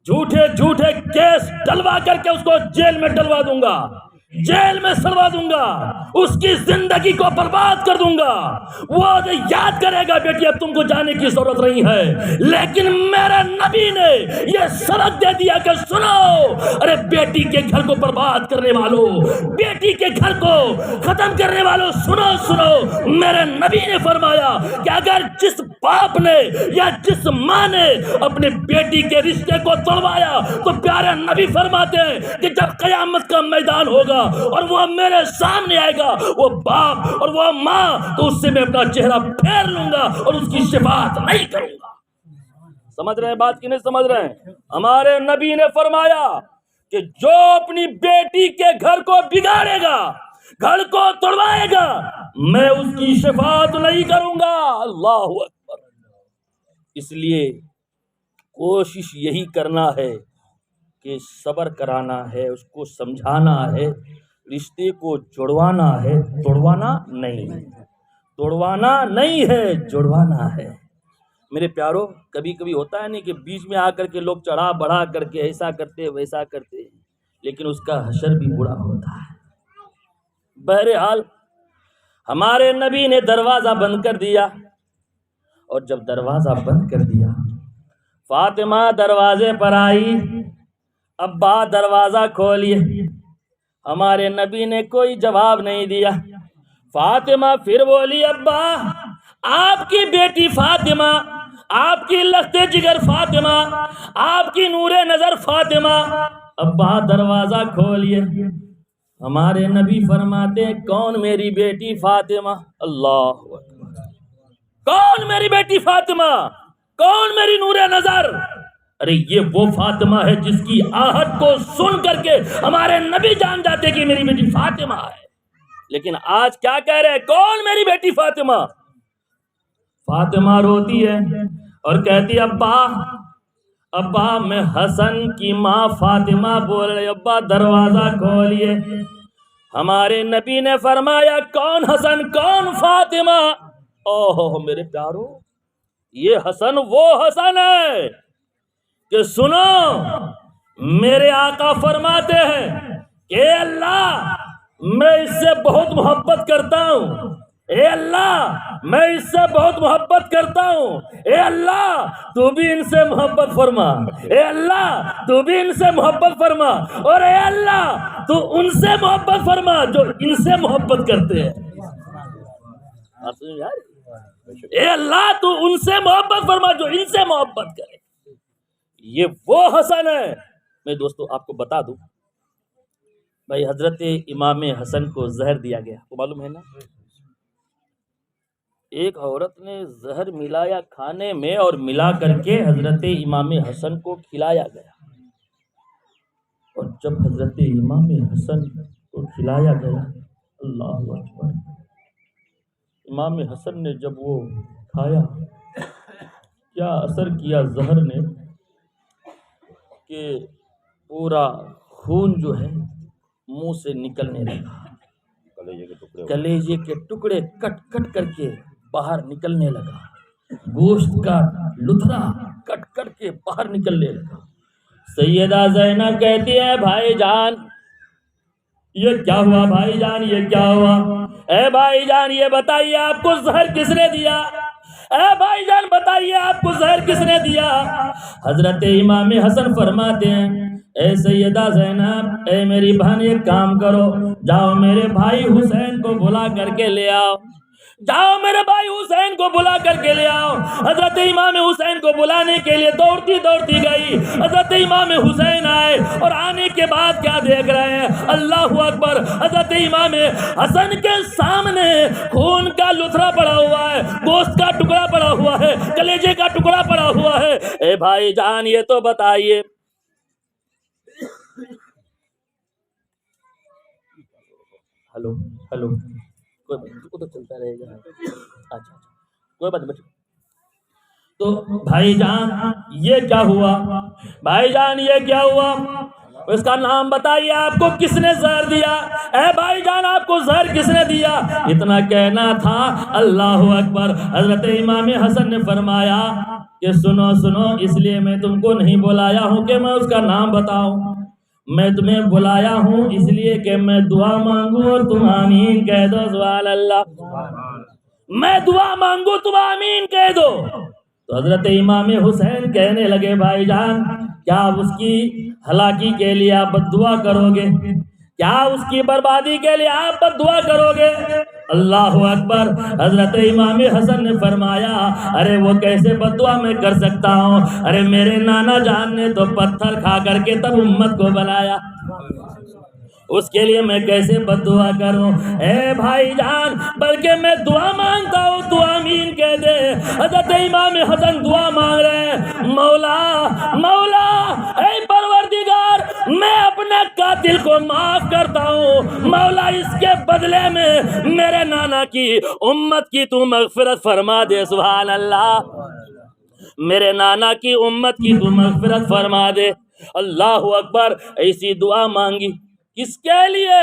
جھوٹے جھوٹے کیس ڈلوا کر کے اس کو جیل میں ڈلوا دوں گا، جیل میں سڑوا دوں گا، اس کی زندگی کو برباد کر دوں گا۔ وہ یاد کرے گا بیٹی اب تم کو جانے کی ضرورت نہیں ہے، لیکن میرے نبی نے یہ سبق دے دیا کہ سنو، ارے بیٹی کے گھر کو برباد کرنے والوں، بیٹی کے گھر کو ختم کرنے والوں، سنو سنو، میرے نبی نے فرمایا کہ اگر جس باپ نے یا جس ماں نے اپنے بیٹی کے رشتے کو توڑوایا تو پیارے نبی فرماتے ہیں کہ جب قیامت کا میدان ہوگا اور وہ میرے سامنے آئے گا وہ باپ اور وہ ماں تو اس سے میں اپنا چہرہ پھیر لوں گا اور اس کی شفاعت نہیں کروں گا۔ سمجھ رہے ہیں بات کی نہیں سمجھ رہے ہیں؟ ہمارے نبی نے فرمایا کہ جو اپنی بیٹی کے گھر کو بگاڑے گا، گھر کو توڑوائے گا، میں اس کی شفاعت نہیں کروں گا۔ اللہ اکبر۔ اس لیے کوشش یہی کرنا ہے کہ صبر کرانا ہے، اس کو سمجھانا ہے، رشتے کو جڑوانا ہے، توڑوانا نہیں ہے، توڑوانا نہیں ہے، جڑوانا ہے۔ میرے پیارو، کبھی کبھی ہوتا ہے نہیں کہ بیچ میں آ کر کے لوگ چڑھا بڑھا کر کے ایسا کرتے ویسا کرتے، لیکن اس کا حشر بھی برا ہوتا ہے۔ بہرحال ہمارے نبی نے دروازہ بند کر دیا، اور جب دروازہ بند کر دیا، فاطمہ دروازے پر آئی، ابا دروازہ کھولیے۔ ہمارے نبی نے کوئی جواب نہیں دیا۔ فاطمہ پھر بولی، ابا آپ کی بیٹی فاطمہ، آپ کی لخت جگر فاطمہ، آپ کی نور نظر فاطمہ، ابا دروازہ کھولیے۔ ہمارے نبی فرماتے، کون میری بیٹی فاطمہ؟ اللہ اکبر۔ کون میری بیٹی فاطمہ؟ کون میری نور نظر؟ ارے یہ وہ فاطمہ ہے جس کی آہٹ کو سن کر کے ہمارے نبی جان جاتے کہ میری بیٹی فاطمہ ہے۔ لیکن آج کیا کہہ رہے، کون میری بیٹی فاطمہ؟ فاطمہ روتی ہے اور کہتی، ابا میں حسن کی ماں فاطمہ بول رہی، ابا دروازہ کھولیے۔ ہمارے نبی نے فرمایا، کون حسن کون فاطمہ؟ اوہ میرے پیارو، یہ حسن وہ حسن ہے کہ سنو، میرے آقا فرماتے ہیں کہ اے اللہ میں اس سے بہت محبت کرتا ہوں، اے اللہ میں اس سے بہت محبت کرتا ہوں، اے اللہ تو بھی ان سے محبت فرما، اے اللہ تو بھی ان سے محبت فرما، اور اے اللہ تو ان سے محبت فرما جو ان سے محبت کرتے ہیں۔ اے اللہ تو ان سے محبت فرما جو ان سے محبت کرے۔ یہ وہ حسن ہے۔ میں دوستو آپ کو بتا دوں، بھائی حضرت امام حسن کو زہر دیا گیا، تو معلوم ہے نا، ایک عورت نے زہر ملایا کھانے میں اور ملا کر کے حضرت امام حسن کو کھلایا گیا، اور جب حضرت امام حسن کو کھلایا گیا، اللہ اکبر، امام حسن نے جب وہ کھایا، کیا اثر کیا زہر نے کہ پورا خون جو ہے منہ سے نکلنے لگا، کلیجے کے ٹکڑے کٹ کٹ کر کے باہر نکلنے لگا، گوشت کا لتھڑا کٹ کٹ کے باہر نکلنے لگا۔ سیدہ زینب کہتی ہے، بھائی جان یہ کیا ہوا؟ بھائی جان یہ کیا ہوا؟ اے بھائی جان یہ بتائیے آپ کو زہر کس نے دیا؟ اے بھائی جان بتائیے آپ کو زہر کس نے دیا؟ حضرت امام حسن فرماتے ہیں، اے سیدہ زینب، اے میری بہن ایک کام کرو، جاؤ میرے بھائی حسین کو بلا کر کے لے آؤ، جاؤ میرے بھائی حسین کو بلا کر کے لے آؤ۔ حضرت امام حسین کو بلانے کے لیے دوڑتی دوڑتی گئی، حضرت امام حسین آئے اور آنے کے بعد کیا دیکھ رہے ہیں؟ اللہ اکبر، حضرت امام حسن کے سامنے خون کا لتھڑا پڑا ہوا ہے، گوشت کا ٹکڑا پڑا ہوا ہے، کلیجے کا ٹکڑا پڑا ہوا ہے۔ اے بھائی جان یہ تو بتائیے، ہلو ہلو، کوئی تو چلتا رہے گا، اچھا کوئی بات نہیں۔ تو بھائی جان یہ کیا ہوا؟ بھائی جان یہ کیا ہوا؟ اس کا نام بتائیے، آپ کو کس نے زہر دیا؟ اے بھائی جان آپ کو زہر کس نے دیا؟ اتنا کہنا تھا، اللہ اکبر۔ حضرت امام حسن نے فرمایا کہ سنو سنو، اس لیے میں تم کو نہیں بلایا ہوں کہ میں اس کا نام بتاؤں، میں تمہیں بلایا ہوں اس لیے کہ میں دعا مانگوں اور تم آمین کہہ دو۔ سبحان اللہ، میں دعا مانگوں تم آمین کہہ دو۔ تو حضرت امام حسین کہنے لگے، بھائی جان کیا اس کی ہلاکی کے لیے آپ بد دعا کرو گے؟ کیا اس کی بربادی کے لیے آپ بد دعا کرو گے؟ اللہ اکبر۔ حضرت امام حسن نے فرمایا، ارے وہ کیسے بد دعا میں کر سکتا ہوں؟ ارے میرے نانا جان نے تو پتھر کھا کر کے تب امت کو بنایا، اس کے لیے میں کیسے بد دعا کروں؟ اے بھائی جان بلکہ میں دعا مانگتا ہوں تو آمین کہہ دے۔ حضرت امام حسن دعا مانگ رہے ہیں، مولا مولا اے پروردگار، میں اپنے اپنے قاتل کو معاف کرتا ہوں، مولا اس کے بدلے میں میرے نانا کی امت کی تو مغفرت فرما دے۔ سبحان اللہ، میرے نانا کی امت کی تو مغفرت فرما دے۔ اللہ اکبر، ایسی دعا مانگی کس کے لیے؟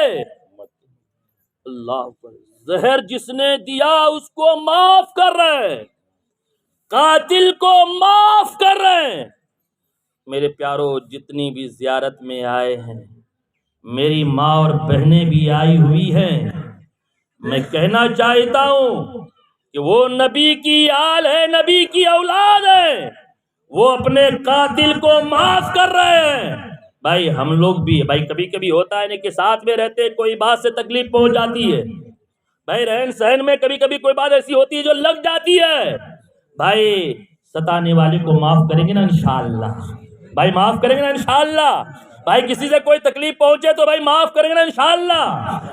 اللہ اکبر، زہر جس نے دیا اس کو معاف کر رہے ہیں، قاتل کو معاف کر رہے ہیں۔ میرے پیارو، جتنی بھی زیارت میں آئے ہیں، میری ماں اور بہنیں بھی آئی ہوئی ہیں، میں کہنا چاہتا ہوں کہ وہ نبی کی آل ہے، نبی کی اولاد ہے، وہ اپنے قاتل کو معاف کر رہے ہیں۔ بھائی ہم لوگ بھی بھائی کبھی کبھی ہوتا ہے کہ ساتھ میں رہتے کوئی بات سے تکلیف پہنچ جاتی ہے، بھائی رہن سہن میں کبھی کبھی کوئی بات ایسی ہوتی ہے جو لگ جاتی ہے، بھائی ستانے والے کو معاف کریں گے نا انشاءاللہ، بھائی معاف کریں گے نا انشاءاللہ، بھائی کسی سے کوئی تکلیف پہنچے تو بھائی معاف کریں گے نا انشاءاللہ۔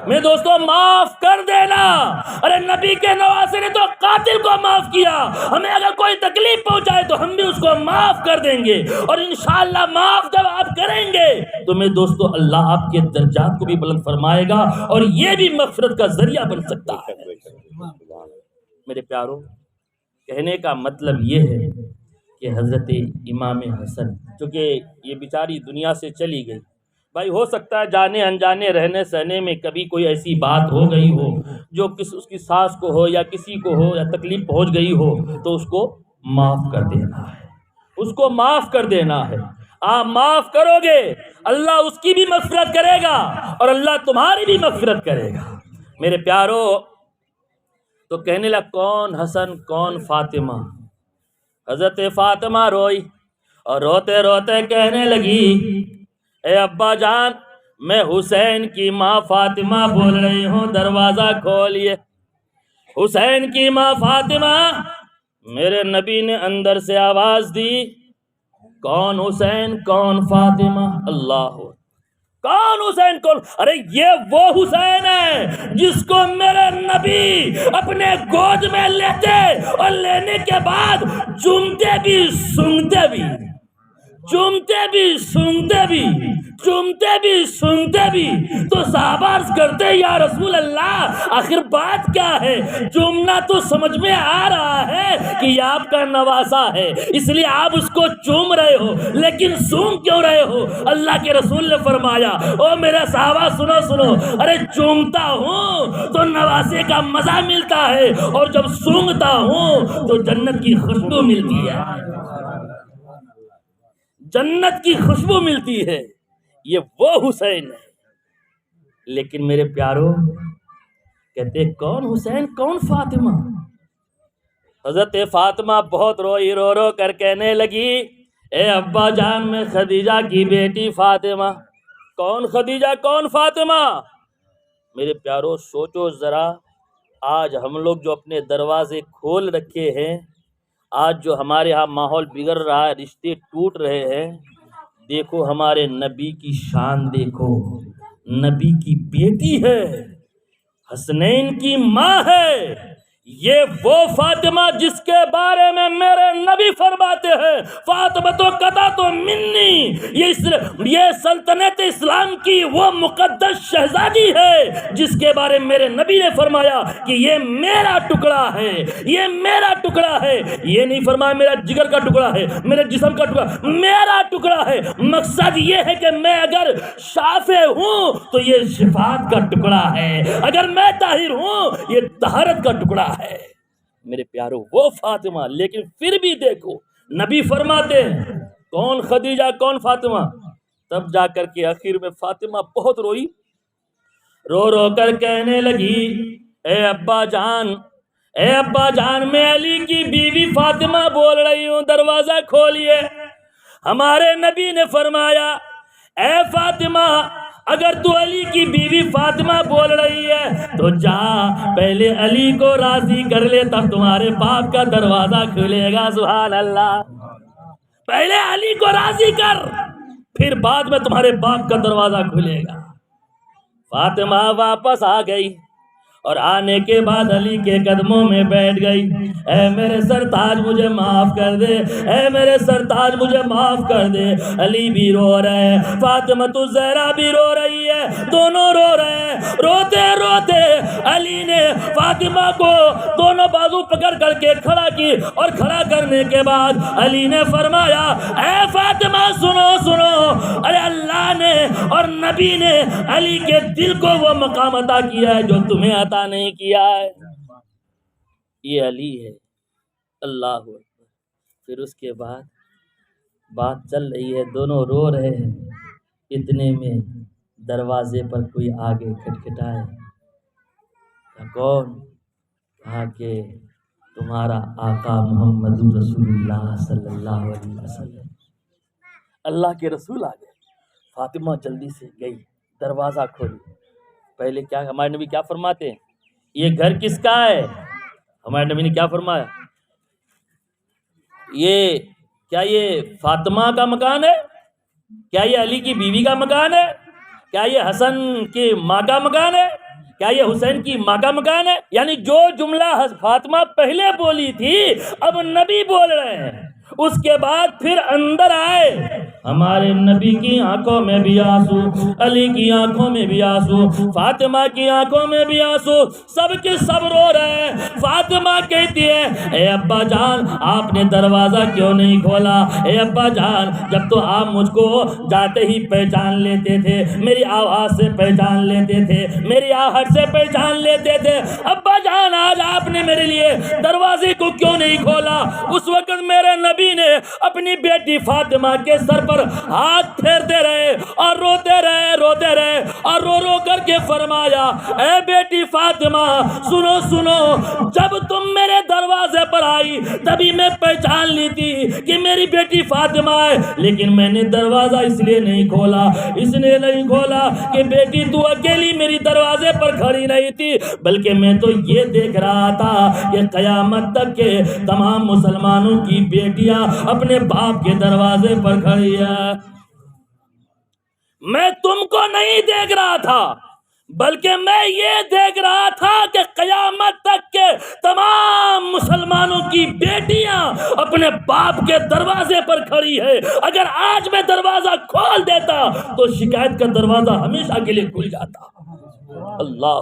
میرے دوستو، معاف کر دینا، ارے نبی کے نواسے نے تو قاتل کو معاف کیا، ہمیں اگر کوئی تکلیف پہنچائے تو ہم بھی اس کو معاف کر دیں گے، اور انشاءاللہ معاف جب آپ کریں گے تو میرے دوستو اللہ آپ کے درجات کو بھی بلند فرمائے گا، اور یہ بھی مغفرت کا ذریعہ بن سکتا ہے۔ میرے پیارو، کہنے کا مطلب یہ ہے کہ حضرت امام حسن، چونکہ یہ بیچاری دنیا سے چلی گئی، بھائی ہو سکتا ہے جانے انجانے رہنے سہنے میں کبھی کوئی ایسی بات ہو گئی ہو جو اس کی ساس کو ہو یا کسی کو ہو یا تکلیف پہنچ گئی ہو، تو اس کو معاف کر دینا ہے، اس کو معاف کر دینا ہے۔ آپ معاف کرو گے اللہ اس کی بھی مغفرت کرے گا اور اللہ تمہاری بھی مغفرت کرے گا۔ میرے پیارو، تو کہنے لگ کون حسن کون فاطمہ؟ حضرت فاطمہ روئی اور روتے روتے کہنے لگی، اے ابا جان، میں حسین کی ماں فاطمہ بول رہی ہوں، دروازہ کھولیے۔ حسین کی ماں فاطمہ، میرے نبی نے اندر سے آواز دی، کون حسین کون فاطمہ؟ اللہ، کون حسین کون؟ ارے یہ وہ حسین ہے جس کو میرے نبی اپنے گود میں لیتے اور لینے کے بعد چومتے بھی سونگتے بھی، چومتے بھی سونگتے بھی، چومتے بھی سونگتے بھی۔ تو صحابہ عرض کرتے یا رسول اللہ آخر بات کیا ہے؟ چومنا تو سمجھ میں آ رہا ہے کہ یہ آپ کا نواسا ہے، اس لیے آپ اس کو چوم رہے ہو، لیکن سونگ کیوں رہے ہو؟ اللہ کے رسول نے فرمایا، او میرے صحابہ سنو سنو، ارے چومتا ہوں تو نواسے کا مزہ ملتا ہے، اور جب سونگتا ہوں تو جنت کی خوشبو ملتی ہے، جنت کی خوشبو ملتی ہے۔ یہ وہ حسین ہے۔ لیکن میرے پیارو، کہتے کون حسین کون فاطمہ؟ حضرت فاطمہ بہت روئی، رو رو کر کہنے لگی، اے ابا جان، میں خدیجہ کی بیٹی فاطمہ۔ کون خدیجہ کون فاطمہ؟ میرے پیارو سوچو ذرا، آج ہم لوگ جو اپنے دروازے کھول رکھے ہیں، آج جو ہمارے ہاں ماحول بگڑ رہا ہے، رشتے ٹوٹ رہے ہیں، دیکھو ہمارے نبی کی شان، دیکھو نبی کی بیٹی ہے، حسنین کی ماں ہے، یہ وہ فاطمہ جس کے بارے میں میرے نبی فرماتے ہیں، فاطمہ تو قطع تو منی، یہ سلطنت اسلام کی وہ مقدس شہزادی ہے جس کے بارے میں میرے نبی نے فرمایا کہ یہ میرا ٹکڑا ہے، یہ میرا ٹکڑا ہے۔ یہ نہیں فرمایا میرا جگر کا ٹکڑا ہے، میرے جسم کا ٹکڑا، میرا ٹکڑا ہے۔ مقصد یہ ہے کہ میں اگر شافع ہوں تو یہ شفاعت کا ٹکڑا ہے، اگر میں طاہر ہوں یہ طہارت کا ٹکڑا ہے۔ میرے پیارو وہ فاطمہ، لیکن پھر بھی دیکھو نبی فرماتے ہیں کون خدیجہ کون فاطمہ، تب جا کر کے آخر میں فاطمہ بہت روئی، رو رو کر کہنے لگی، اے ابا جان، اے ابا جان، میں علی کی بیوی فاطمہ بول رہی ہوں، دروازہ کھولیے۔ ہمارے نبی نے فرمایا، اے فاطمہ، اگر تو علی کی بیوی فاطمہ بول رہی ہے تو جا پہلے علی کو راضی کر لے، تب تمہارے باپ کا دروازہ کھلے گا۔ سبحان اللہ، پہلے علی کو راضی کر، پھر بعد میں تمہارے باپ کا دروازہ کھلے گا۔ فاطمہ واپس آ گئی اور آنے کے بعد علی کے قدموں میں بیٹھ گئی. اے میرے سرتاج مجھے معاف کر دے, اے میرے سرتاج مجھے معاف کر دے. علی بھی رو رہے ہیں, فاطمۃ الزہرا بھی رو رہی ہے, دونوں رو رہے ہیں. روتے روتے علی نے فاطمہ کو دونوں بازو پکڑ کر کے کھڑا کی, اور کھڑا کرنے کے بعد علی نے فرمایا اے فاطمہ سنو سنو, ارے اللہ نے اور نبی نے علی کے دل کو وہ مقام عطا کیا ہے جو تمہیں عطا نہیں کیا ہے. یہ علی ہے. اللہ اکبر. پھر اس کے بعد بات چل رہی ہے, دونوں رو رہے ہیں. اتنے میں دروازے پر کوئی آگے کھٹکھٹائے. کون؟ کہا کہ تمہارا آقا محمد رسول اللہ صلی اللہ علیہ وسلم. اللہ کے رسول آ گئے. فاطمہ جلدی سے گئی, دروازہ کھولی. پہلے کیا ہمارے نبی کیا فرماتے ہیں, یہ گھر کس کا ہے؟ ہمارے نبی نے کیا فرمایا, یہ فاطمہ کا مکان ہے؟ کیا یہ علی کی بیوی کا مکان ہے؟ کیا یہ حسن کی ماں کا مکان ہے؟ کیا یہ حسین کی ماں کا مکان ہے؟ یعنی جو جملہ فاطمہ پہلے بولی تھی اب نبی بول رہے ہیں. اس کے بعد پھر اندر آئے. ہمارے نبی کی آنکھوں میں بھی آنسو, علی کی آنکھوں میں بھی آنسو, فاطمہ کی آنکھوں میں بھی آنسو, سب کے سب رو رہے ہیں. فاطمہ کہتی ہے اے ابا جان آپ نے دروازہ کیوں نہیں کھولا؟ اے ابا جان جب تو آپ مجھ کو جاتے ہی پہچان لیتے تھے, میری آواز سے پہچان لیتے تھے, میری آہٹ سے پہچان لیتے تھے, ابا جان آج آپ نے میرے لیے دروازے کو کیوں نہیں کھولا؟ اس وقت میرے نبی نے اپنی بیٹی فاطمہ کے سر پر ہاتھ پھیرتے رہے اور روتے رہے اور رو رو کر کے فرمایا اے بیٹی فاطمہ سنو سنو, جب تم میرے دروازے پر آئی تبھی میں پہچان لی تھی کہ میری بیٹی فاطمہ ہے, لیکن میں نے دروازہ اس لیے نہیں کھولا کہ بیٹی تو اکیلی میری دروازے پر کھڑی نہیں تھی, بلکہ میں تو یہ دیکھ رہا تھا کہ قیامت تک کے تمام مسلمانوں کی بیٹیاں اپنے باپ کے دروازے پر کھڑی ہے. میں تم کو نہیں دیکھ رہا تھا بلکہ میں یہ دیکھ رہا تھا کہ قیامت تک کے تمام مسلمانوں کی بیٹیاں اپنے باپ کے دروازے پر کھڑی ہے. اگر آج میں دروازہ کھول دیتا تو شکایت کا دروازہ ہمیشہ کے لیے کھل جاتا. اللہ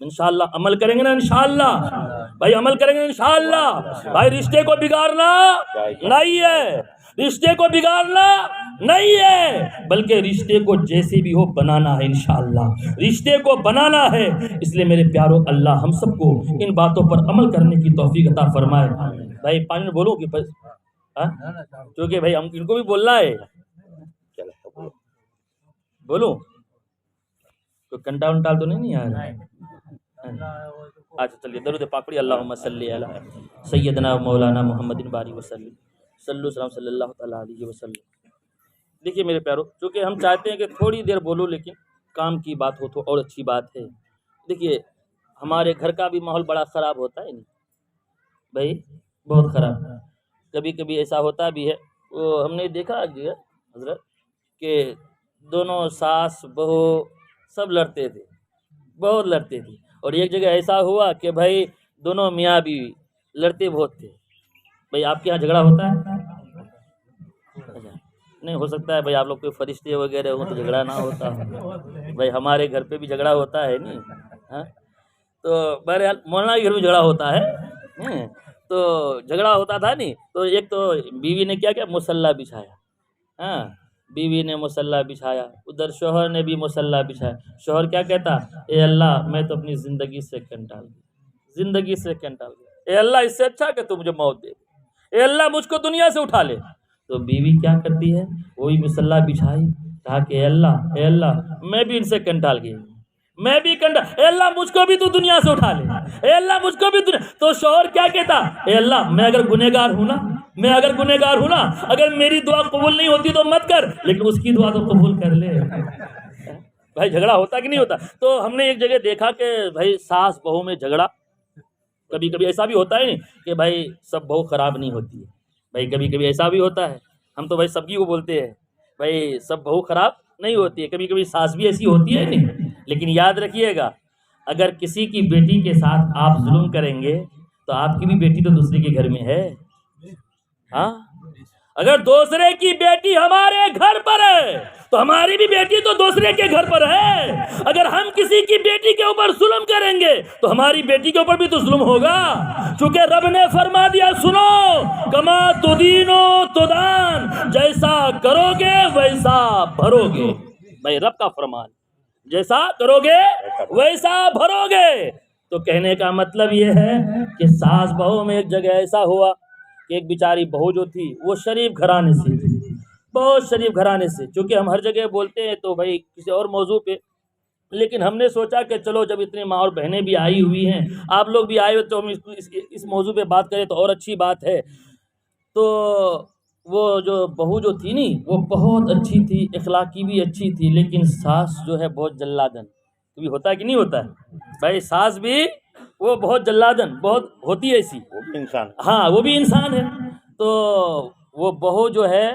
انشاءاللہ عمل کریں گے نا, انشاءاللہ بھائی عمل کریں گے انشاءاللہ. بھائی رشتے کو بگاڑنا نہیں ہے, رشتے کو بگاڑنا نہیں ہے, بلکہ رشتے کو جیسے بھی ہو بنانا ہے. انشاءاللہ رشتے کو بنانا ہے. اس لیے میرے پیارو اللہ ہم سب کو ان باتوں پر عمل کرنے کی توفیق عطا فرمائے. بھائی 5 منٹ بولو کہ کیونکہ بھائی ہم ان کو بھی بولنا ہے. بولو تو کنٹا ونٹال تو نہیں آ رہا ہے. اچھا چلیے درود پاک پڑھیے. اللہم صلی علی سیدنا مولانا محمد باری وسلم صلی اللہ تعالیٰ علیہ وسلم. دیکھیے میرے پیارو, چونکہ ہم چاہتے ہیں کہ تھوڑی دیر بولو لیکن کام کی بات ہو تو اور اچھی بات ہے. دیکھیے ہمارے گھر کا بھی ماحول بڑا خراب ہوتا ہے بھائی, بہت خراب. کبھی کبھی ایسا ہوتا بھی ہے, وہ ہم نے دیکھا جو ہے حضرت کہ دونوں ساس بہو سب لڑتے تھے, بہت لڑتے تھے. اور ایک جگہ ایسا ہوا کہ بھائی دونوں میاں بیوی لڑتے بہت تھے. بھائی آپ کے یہاں جھگڑا ہوتا ہے؟ نہیں ہو سکتا ہے بھائی آپ لوگ کوئی فرشتے وغیرہ ہوں تو جھگڑا نہ ہوتا. بھائی ہمارے گھر پہ بھی جھگڑا ہوتا ہے نہیں, تو بہرحال مولانا کے گھر میں جھگڑا ہوتا ہے. تو جھگڑا ہوتا تھا نہیں, تو ایک تو بیوی نے کیا کیا مصلی بچھایا, بیوی نے مصلی بچھایا, ادھر شوہر نے بھی مصلی بچھایا. شوہر کیا کہتا, اے اللہ میں تو اپنی زندگی سے کنٹال گیا, اے اللہ اس سے اچھا کہ تو مجھے موت دے, اے اللہ مجھ کو دنیا سے اٹھا لے. تو بیوی کیا کرتی ہے, وہی مصلی بچھائی, کہا کہ اے اللہ میں بھی ان سے کنٹال گئی, میں بھی اے اللہ مجھ کو بھی تو دنیا سے اٹھا لے, اے اللہ مجھ کو بھی تو شوہر کیا کہتا, اے اللہ میں اگر گنہگار ہوں نا, اگر میری دعا قبول نہیں ہوتی تو مت کر, لیکن اس کی دعا تو قبول کر لے. بھائی جھگڑا ہوتا کہ نہیں ہوتا؟ تو ہم نے ایک جگہ دیکھا کہ بھائی ساس بہو میں جھگڑا, کبھی کبھی ایسا بھی ہوتا ہے نہیں کہ بھائی سب بہو خراب نہیں ہوتی ہے. بھائی کبھی کبھی ایسا بھی ہوتا ہے, ہم تو بھائی سب کی کو بولتے ہیں بھائی سب بہو خراب نہیں ہوتی ہے, کبھی کبھی ساس بھی ایسی ہوتی ہے نہیں. لیکن یاد رکھیے گا اگر کسی کی بیٹی کے ساتھ آپ ظلم کریں گے تو آپ کی بھی بیٹی تو دوسرے کے گھر میں ہے. ہاں، اگر دوسرے کی بیٹی ہمارے گھر پر ہے تو ہماری بھی بیٹی تو دوسرے کے گھر پر ہے. اگر ہم کسی کی بیٹی کے اوپر ظلم کریں گے تو ہماری بیٹی کے اوپر بھی تو ظلم ہوگا. چونکہ رب نے فرما دیا، سنو، کما تدینو تدان، جیسا کرو گے ویسا بھرو گے. بھائی رب کا فرمان، جیسا کرو گے ویسا بھرو گے. تو کہنے کا مطلب یہ ہے کہ ساس بہو میں ایک جگہ ایسا ہوا کہ ایک بیچاری بہو جو تھی وہ شریف گھرانے سے تھی، بہت شریف گھرانے سے. چونکہ ہم ہر جگہ بولتے ہیں تو بھائی کسی اور موضوع پہ، لیکن ہم نے سوچا کہ چلو جب اتنے ماں اور بہنیں بھی آئی ہوئی ہیں، آپ لوگ بھی آئے ہوئے، تو ہم اس موضوع پہ بات کریں تو اور اچھی بات ہے. تو وہ جو بہو جو تھی نی، وہ بہت اچھی تھی، اخلاقی بھی اچھی تھی، لیکن ساس جو ہے بہت جلادن. کبھی ہوتا ہے کہ نہیں ہوتا ہے بھائی؟ ساس بھی وہ بہت جلادن بہت ہوتی ہے ایسی، وہ بھی انسان، ہاں وہ بھی انسان ہے. تو وہ بہو جو ہے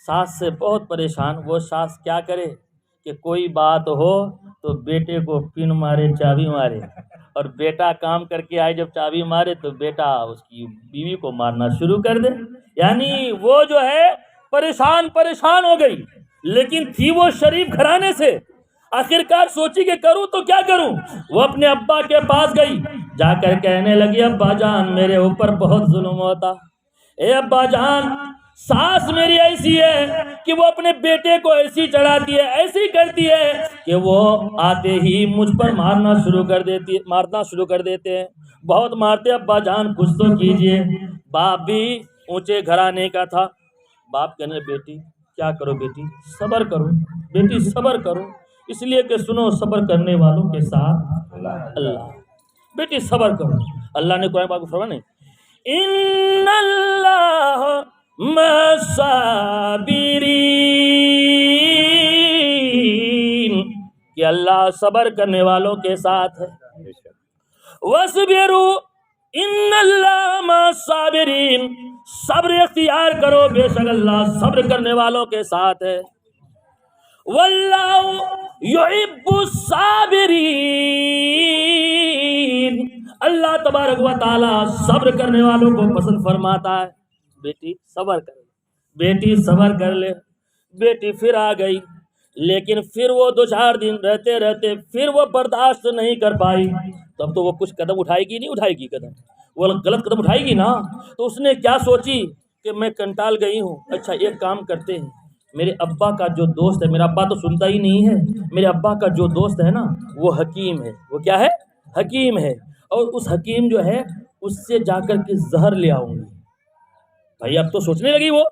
ساس سے بہت پریشان. وہ ساس کیا کرے کہ کوئی بات ہو تو بیٹے کو پن مارے، چابی مارے، اور بیٹا کام کر کے آئے جب چابی مارے تو بیٹا اس کی بیوی کو مارنا شروع کر دے. یعنی وہ جو ہے پریشان ہو گئی، لیکن تھی وہ شریف گھرانے سے. آخر کار سوچی کہ کروں تو کیا کروں. وہ اپنے ابا کے پاس گئی، جا کر کہنے لگی، ابا جان میرے اوپر بہت ظلم ہوتا. اے ابا جان، ساس میری ایسی ہے کہ وہ اپنے بیٹے کو ایسی چڑھاتی ہے، ایسی کرتی ہے کہ وہ آتے ہی مجھ پر مارنا شروع کر دیتے ہیں، بہت مارتے. ابا جان کچھ تو کیجئے. باپ بھی اونچے گھرانے کا تھا. باپ کہنے، بیٹی کیا کرو، بیٹی صبر کرو، بیٹی صبر کرو، اس لیے کہ سنو، صبر کرنے والوں کے ساتھ اللہ. بیٹی صبر کرو. اللہ نے قرآن پاک میں فرمایا نہیں، ان اللہ مع الصابرین، کہ اللہ صبر کرنے والوں کے ساتھ ہے. وَاصْبِرُوا ان اللہ مع الصابرین، صبر اختیار کرو، بے شک اللہ صبر کرنے والوں کے ساتھ ہے. واللہ یحب الصابرین، اللہ تبارک و تعالی صبر کرنے والوں کو پسند فرماتا ہے. بیٹی صبر کر لے، بیٹی صبر کر لے. بیٹی پھر آ گئی، لیکن پھر وہ 2-4 دن رہتے رہتے پھر وہ برداشت نہیں کر پائی. تو اب تو وہ کچھ قدم اٹھائے گی، نہیں اٹھائے گی قدم، وہ غلط قدم اٹھائے گی نا. تو اس نے کیا سوچی کہ میں کنٹال گئی ہوں، اچھا ایک کام کرتے ہیں، میرے ابا کا جو دوست ہے، میرا ابا تو سنتا ہی نہیں ہے، میرے ابا کا جو دوست ہے نا وہ حکیم ہے. وہ کیا ہے؟ حکیم ہے. اور اس حکیم جو ہے اس سے جا کر کے زہر لے آؤں گی. بھائی اب تو سوچنے لگی وہ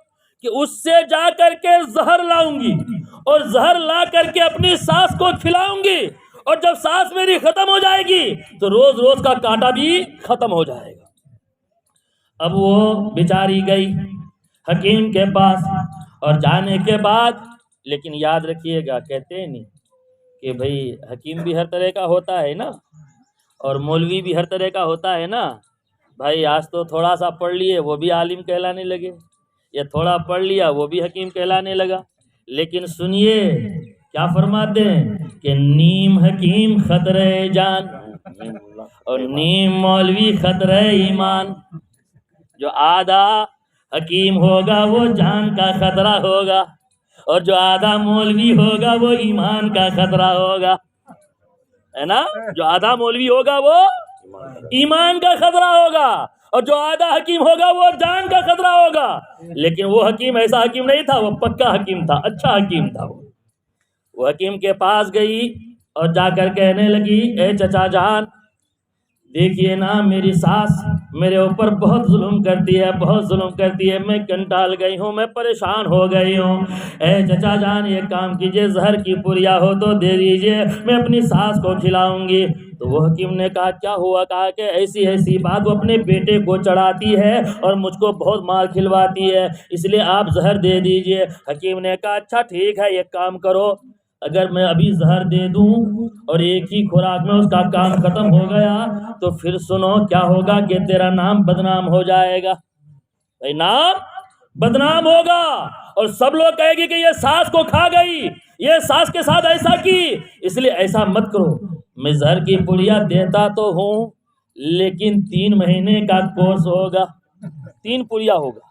کہ اس سے جا کر کے زہر لاؤں گی، اور زہر لا کر کے اپنی ساس کو کھلاؤں گی، اور جب ساس میری ختم ہو جائے گی تو روز روز کا کانٹا بھی ختم ہو جائے گا. اب وہ بیچاری گئی حکیم کے پاس، اور جانے کے بعد، لیکن یاد رکھیے گا، کہتے ہیں نہیں کہ بھئی حکیم بھی ہر طرح کا ہوتا ہے نا، اور مولوی بھی ہر طرح کا ہوتا ہے نا. بھائی آج تو تھوڑا سا پڑھ لیے وہ بھی عالم کہلانے لگے، یا تھوڑا پڑھ لیا وہ بھی حکیم کہلانے لگا. لیکن سنیے کیا فرماتے ہیں کہ نیم حکیم خطرہ جان، اور نیم مولوی خطرہ ایمان. جو آدھا حکیم ہوگا وہ جان کا خطرہ ہوگا، اور جو آدھا مولوی ہوگا وہ ایمان کا خطرہ ہوگا، ہے نا. جو آدھا مولوی ہوگا وہ ایمان کا خطرہ ہوگا، اور جو آدھا حکیم ہوگا وہ جان کا خطرہ ہوگا. لیکن وہ حکیم ایسا حکیم نہیں تھا، وہ پکا حکیم تھا، اچھا حکیم تھا. وہ حکیم کے پاس گئی اور جا کر کہنے لگی، اے چچا جان، دیکھیے نا میری ساس میرے اوپر بہت ظلم کرتی ہے، بہت ظلم کرتی ہے، میں کنٹال گئی ہوں، میں پریشان ہو گئی ہوں. اے چچا جان ایک کام کیجئے، زہر کی پوریا ہو تو دے دیجئے، میں اپنی ساس کو کھلاؤں گی. تو وہ حکیم نے کہا کیا ہوا؟ کہا کہ ایسی بات وہ اپنے بیٹے کو چڑھاتی ہے اور مجھ کو بہت مار کھلواتی ہے، اس لیے آپ زہر دے دیجئے. حکیم نے کہا اچھا ٹھیک ہے، ایک کام کرو، اگر میں ابھی زہر دے دوں اور ایک ہی خوراک میں اس کا کام ختم ہو گیا تو پھر سنو کیا ہوگا کہ تیرا نام بدنام ہو جائے گا. بھائی نام بدنام ہوگا، اور سب لوگ کہے گی کہ یہ ساس کو کھا گئی، یہ ساس کے ساتھ ایسا کی، اس لیے ایسا مت کرو. میں زہر کی پڑیا دیتا تو ہوں لیکن 3 مہینے کا کورس ہوگا، 3 پڑیا ہوگا،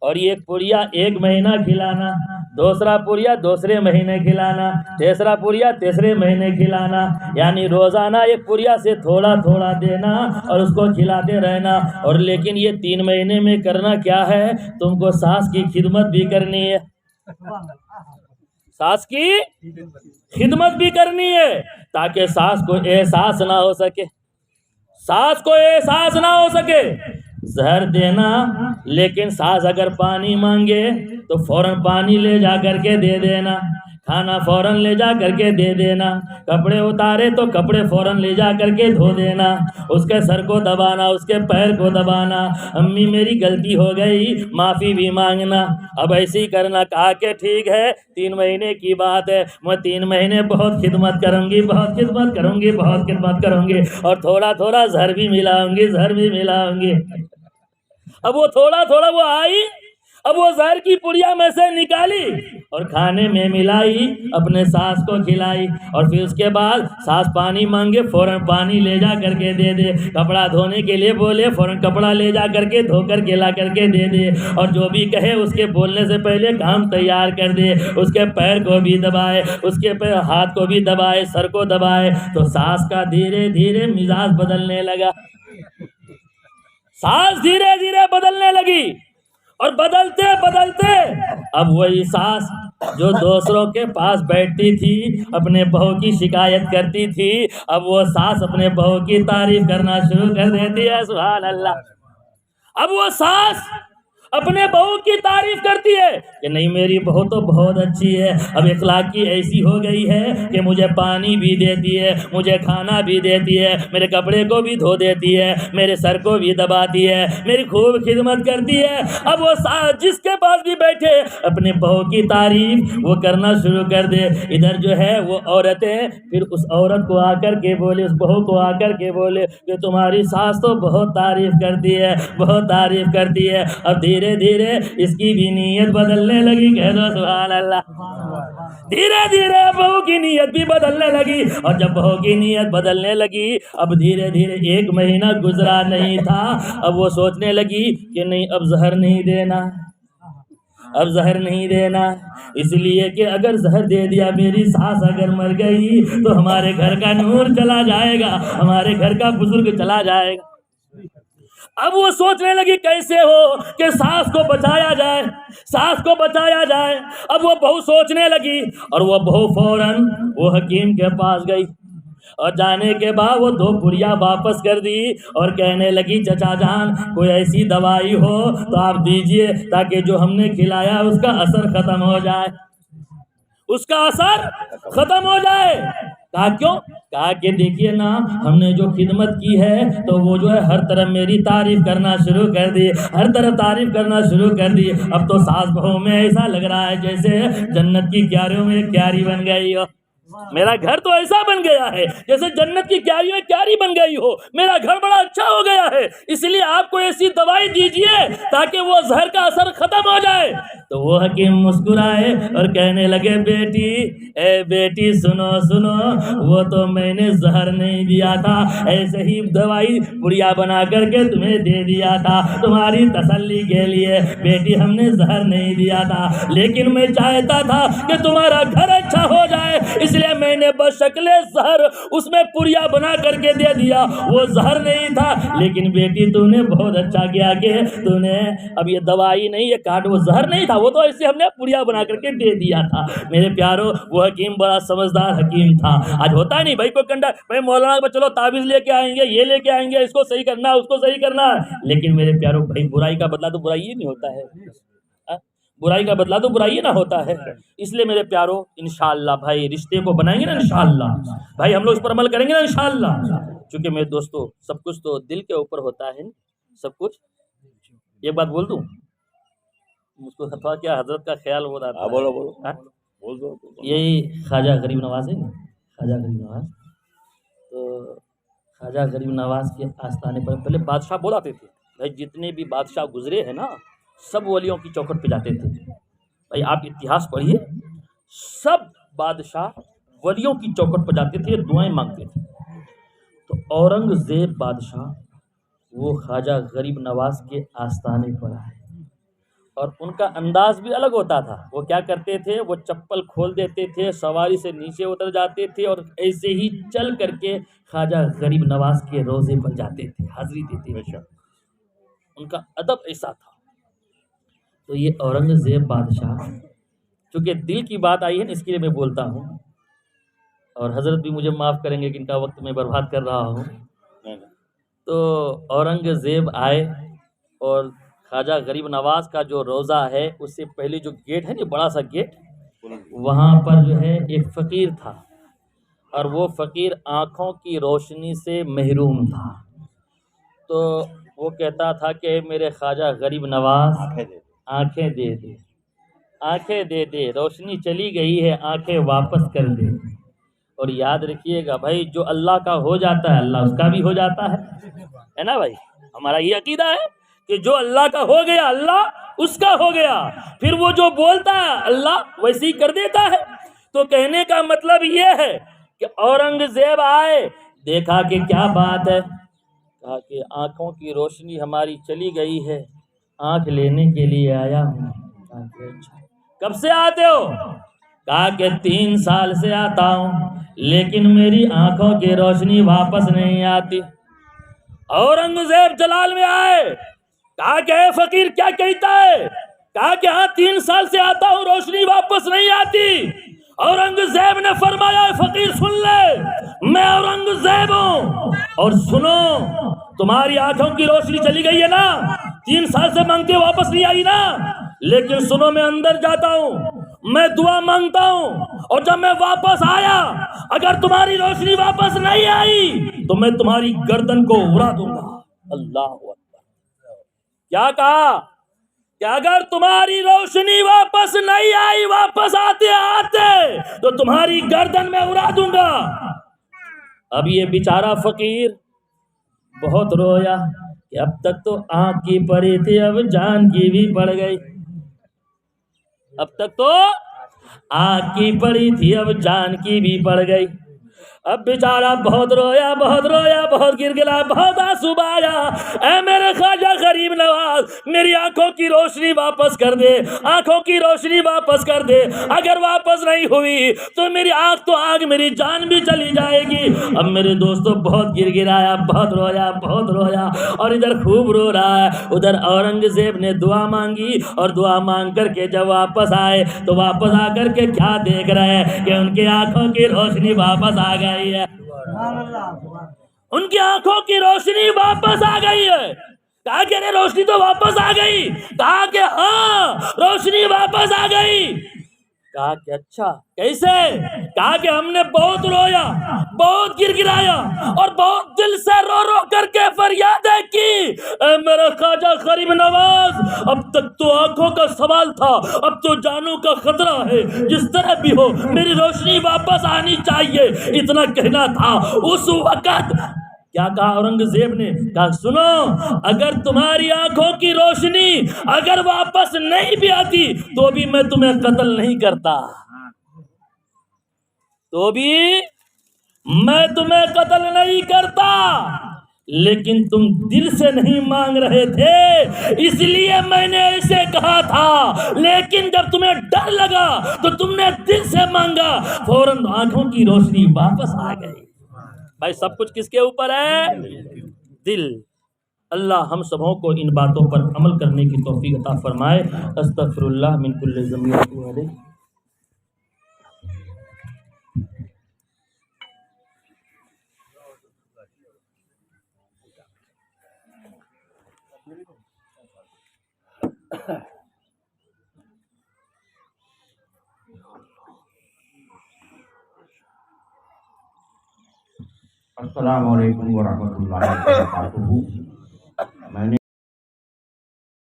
اور یہ پڑیا 1 مہینہ کھلانا، دوسرا پڑیا دوسرے مہینے کھلانا، تیسرا پڑیا تیسرے مہینے کھلانا، یعنی روزانہ ایک پڑیا سے تھوڑا تھوڑا دینا اور اس کو کھلاتے رہنا۔ اور لیکن یہ 3 مہینے میں کرنا کیا ہے، تم کو ساس کی خدمت بھی کرنی ہے، ساس کی خدمت بھی کرنی ہے، تاکہ ساس کو احساس نہ ہو سکے، ساس کو احساس نہ ہو سکے۔ زہر دینا، لیکن ساس اگر پانی مانگے تو فوراً پانی لے جا کر کے دے دینا، کھانا فوراً لے جا کر کے دے دینا، کپڑے اتارے تو کپڑے فوراً لے جا کر کے دھو دینا، اس کے سر کو دبانا، اس کے پیر کو دبانا، امی میری غلطی ہو گئی معافی بھی مانگنا۔ اب ایسے ہی کرنا۔ کہا کہ ٹھیک ہے 3 مہینے کی بات ہے، میں 3 مہینے بہت خدمت کروں گی، بہت خدمت کروں گی، بہت خدمت کروں گی، اور تھوڑا تھوڑا زہر بھی ملاؤں گی، زہر بھی ملاؤں گی۔ اب وہ تھوڑا تھوڑا وہ آئی، اب وہ زہر کی پڑیا میں سے نکالی اور کھانے میں ملائی، اپنے ساس کو کھلائی، اور پھر اس کے بعد ساس پانی مانگے فوراً پانی لے جا کر کے دے دے، کپڑا دھونے کے لیے بولے فوراً کپڑا لے جا کر کے دھو کر کے لا کر کے دے دے، اور جو بھی کہے اس کے بولنے سے پہلے کام تیار کر دے، اس کے پیر کو بھی دبائے، اس کے ہاتھ کو بھی دبائے، سر کو دبائے۔ تو ساس کا دھیرے دھیرے مزاج بدلنے لگا، ساس دھیرے دھیرے بدلنے لگی، اور بدلتے بدلتے اب وہی ساس جو دوسروں کے پاس بیٹھتی تھی، اپنے بہو کی شکایت کرتی تھی، اب وہ ساس اپنے بہو کی تعریف کرنا شروع کر دیتی ہے۔ سبحان اللہ۔ اب وہ ساس اپنے بہو کی تعریف کرتی ہے کہ نہیں میری بہو تو بہت اچھی ہے، اب اخلاق کی ایسی ہو گئی ہے کہ مجھے پانی بھی دیتی ہے، مجھے کھانا بھی دیتی ہے، میرے کپڑے کو بھی دھو دیتی ہے، میرے سر کو بھی دباتی ہے، میری خوب خدمت کرتی ہے۔ اب وہ جس کے پاس بھی بیٹھے اپنے بہو کی تعریف وہ کرنا شروع کر دے۔ ادھر جو ہے وہ عورتیں پھر اس عورت کو آ کر کے بولے، اس بہو کو آ کر کے بولے کہ تمہاری ساس تو بہت تعریف کرتی ہے، بہت تعریف کرتی ہے۔ اب دھیرے دھیرے اس کی بھی نیت بدلنے لگی، کہہ دو سبحان اللہ۔ دھیرے دھیرے بہو کی نیت بھی بدلنے لگی، اور جب بہو کی نیت بدلنے لگی اب دھیرے دھیرے 1 مہینہ گزرا نہیں تھا، اب وہ سوچنے لگی کہ نہیں اب زہر نہیں دینا، اب زہر نہیں دینا، اس لیے کہ اگر زہر دے دیا میری ساس اگر مر گئی تو ہمارے گھر کا نور چلا جائے گا، ہمارے گھر کا بزرگ چلا جائے گا۔ اب وہ سوچنے لگی کیسے ہو کہ ساس کو بچایا جائے، ساس کو بچایا جائے۔ اب وہ بہو سوچنے لگی، اور وہ بہو فوراً وہ حکیم کے پاس گئی، اور جانے کے بعد وہ 2 پڑیا واپس کر دی، اور کہنے لگی چچا جان کوئی ایسی دوائی ہو تو آپ دیجئے تاکہ جو ہم نے کھلایا اس کا اثر ختم ہو جائے، اس کا اثر ختم ہو جائے۔ کہا کیوں؟ کہا کہ دیکھیے نا ہم نے جو خدمت کی ہے تو وہ جو ہے ہر طرف میری تعریف کرنا شروع کر دی، ہر طرف تعریف کرنا شروع کر دی۔ اب تو ساس بہو میں ایسا لگ رہا ہے جیسے جنت کی کیاریوں میں کیاری بن گئی ہو، میرا گھر تو ایسا بن گیا ہے جیسے جنت کی کیاری میں کیاری بن گئی ہو، میرا گھر بڑا اچھا ہو گیا ہے، اس لیے آپ کو ایسی دوائی دیجئے تاکہ وہ زہر کا اثر ختم ہو جائے۔ تو وہ حکیم مسکرائے اور کہنے لگے بیٹی، اے بیٹی سنو سنو، وہ تو میں نے زہر نہیں دیا تھا، ایسے ہی دوائی پڑیا بنا کر کے تمہیں دے دیا تھا تمہاری تسلی کے لیے، بیٹی ہم نے زہر نہیں دیا تھا، لیکن میں چاہتا تھا کہ تمہارا گھر اچھا ہو جائے، اس لیے میں نے بشکل زہر اس میں پڑیا بنا کر کے دے دیا، وہ زہر نہیں تھا، لیکن بیٹی تو نے بہت اچھا کیا کہ تو نے اب یہ دوائی نہیں یہ کاٹ، وہ زہر نہیں تھا، وہ تو ایسے ہم نے پڑیا بنا کر کے دے دیا تھا۔ میرے پیارو وہ حکیم بڑا سمجھدار حکیم تھا۔ آج ہوتا نہیں بھائی کوئی کنڈا بھائی مولانا کو چلو تعویذ لے کے آئیں گے، یہ لے کے آئیں گے، اس کو صحیح کرنا اس کو صحیح کرنا، لیکن میرے پیارو بھائی برائی کا بدلہ تو برائی ہی نہیں ہوتا ہے، برائی کا بدلہ تو برائی نہ ہوتا ہے۔ اس لیے میرے پیارو انشاءاللہ بھائی رشتے کو بنائیں گے نا انشاءاللہ، بھائی ہم لوگ اس پر عمل کریں گے نا انشاءاللہ، چونکہ میرے دوستو سب کچھ تو دل کے اوپر ہوتا ہے، سب کچھ۔ ایک بات بول دوں مجھ کو تھا کیا حضرت کا خیال ہو رہا تھا، بولو بول دو، یہی خواجہ غریب نواز ہے نا، خواجہ غریب نواز، تو خواجہ غریب نواز کے آستانے پر پہلے بادشاہ بولاتے تھے بھائی جتنے بھی بادشاہ گزرے ہیں نا سب ولیوں کی چوکھٹ پہ جاتے تھے۔ بھائی آپ اتہاس پڑھیے، سب بادشاہ ولیوں کی چوکھٹ پہ جاتے تھے، دعائیں مانگتے تھے، اورنگزیب بادشاہ وہ خواجہ غریب نواز کے آستانے پر آئے، اور ان کا انداز بھی الگ ہوتا تھا۔ وہ کیا کرتے تھے، وہ چپل کھول دیتے تھے، سواری سے نیچے اتر جاتے تھے اور ایسے ہی چل کر کے خواجہ غریب نواز کے روضے پر جاتے تھے، حاضری دیتے تھے۔ ان کا ادب ایسا تھا۔ تو یہ اورنگزیب بادشاہ، چونکہ دل کی بات آئی ہے نا، اس کے لیے میں بولتا ہوں، اور حضرت بھی مجھے معاف کریں گے کہ ان کا وقت میں برباد کر رہا ہوں۔ تو اورنگزیب آئے اور خواجہ غریب نواز کا جو روضہ ہے اس سے پہلے جو گیٹ ہے نا، بڑا سا گیٹ، وہاں پر جو ہے ایک فقیر تھا، اور وہ فقیر آنکھوں کی روشنی سے محروم تھا۔ تو وہ کہتا تھا کہ میرے خواجہ غریب نواز آنکھیں دے دے، آنکھیں دے دے، روشنی چلی گئی ہے، آنکھیں واپس کر دے۔ اور یاد رکھیے گا بھائی، جو اللہ کا ہو جاتا ہے اللہ اس کا بھی ہو جاتا ہے نا بھائی؟ ہمارا یہ عقیدہ ہے کہ جو اللہ کا ہو گیا اللہ اس کا ہو گیا، پھر وہ جو بولتا ہے اللہ ویسے ہی کر دیتا ہے۔ تو کہنے کا مطلب یہ ہے کہ اورنگزیب آئے، دیکھا کہ کیا بات ہے، کہا کہ آنکھوں کی روشنی ہماری چلی گئی ہے، آنکھ لینے کے لیے آیا ہوں۔ کب سے آتے ہو؟ کہا کہ 3 سال سے آتا ہوں، لیکن میری آنکھوں کی روشنی واپس نہیں آتی۔ اورنگزیب جلال میں آئے، کہا کہ اے فقیر کیا کہتا ہے؟ کہا کہ ہاں 3 سال سے آتا ہوں، روشنی واپس نہیں آتی۔ اورنگزیب نے فرمایا اے فقیر سن لے، میں اورنگزیب ہوں، اور سنو تمہاری آنکھوں کی روشنی چلی گئی ہے نا، 3 سال سے مانگتے واپس نہیں آئی نا، لیکن سنو میں اندر جاتا ہوں، میں دعا مانگتا ہوں، اور جب میں واپس آیا اگر تمہاری روشنی واپس نہیں آئی تو میں تمہاری گردن کو اڑا دوں گا۔ اللہ اکبر! کیا کہا کہ اگر تمہاری روشنی واپس نہیں آئی، واپس آتے آتے تو تمہاری گردن میں اڑا دوں گا۔ اب یہ بیچارہ فقیر بہت رویا کہ اب تک تو آنکھ کی پڑی تھی، اب جان کی بھی پڑ گئی۔ اب تک تو آنکھ کی پڑی تھی، اب جان کی بھی پڑ گئی۔ اب بیچارہ بہت رویا، بہت رویا، بہت گر گلا، بہت آنسو بہایا، اے میرے خواجہ غریب نواز میری آنکھوں کی روشنی واپس کر دے، آنکھوں کی روشنی واپس کر دے، اگر واپس نہیں ہوئی تو میری آنکھ تو آنکھ، میری جان بھی چلی جائے گی۔ اب میرے دوستوں بہت گر گرایا، بہت رویا، بہت رویا، اور ادھر خوب رو رہا ہے، ادھر اورنگزیب نے دعا مانگی، اور دعا مانگ کر کے جب واپس آئے تو واپس آ کر کے کیا دیکھ رہے ہیں کہ ان کی آنکھوں کی روشنی واپس آ گئی ہے۔ ان کی آنکھوں کی روشنی واپس آ گئی ہے۔ کہا کہ روشنی تو واپس آ گئی؟ کہا کہ ہاں روشنی واپس آ گئی۔ کہا کہ اچھا کیسے؟ کہا کہ ہم نے بہت رویا، بہت گر گرایا، اور بہت دل سے رو رو کر کے فریادیں کی، اے میرا خواجہ غریب نواز اب تک تو آنکھوں کا سوال تھا، اب تو جانوں کا خطرہ ہے، جس طرح بھی ہو میری روشنی واپس آنی چاہیے، اتنا کہنا تھا۔ اس وقت کیا کہا اورنگزیب نے؟ کہا سنو، اگر تمہاری آنکھوں کی روشنی اگر واپس نہیں بھی آتی تو بھی میں تمہیں قتل نہیں کرتا، تو بھی میں تمہیں قتل نہیں کرتا، لیکن تم دل سے نہیں مانگ رہے تھے اس لیے میں نے ایسے کہا تھا، لیکن جب تمہیں ڈر لگا تو تم نے دل سے مانگا، فوراً آنکھوں کی روشنی واپس آ گئی۔ بھائی سب کچھ کس کے اوپر ہے؟ دل۔ اللہ ہم سبوں کو ان باتوں پر عمل کرنے کی توفیق عطا فرمائے۔ استغفر اللہ من کل ذنب واتوب الیہ۔ السلام علیکم ورحمۃ اللہ وبرکاتہ۔ میں نے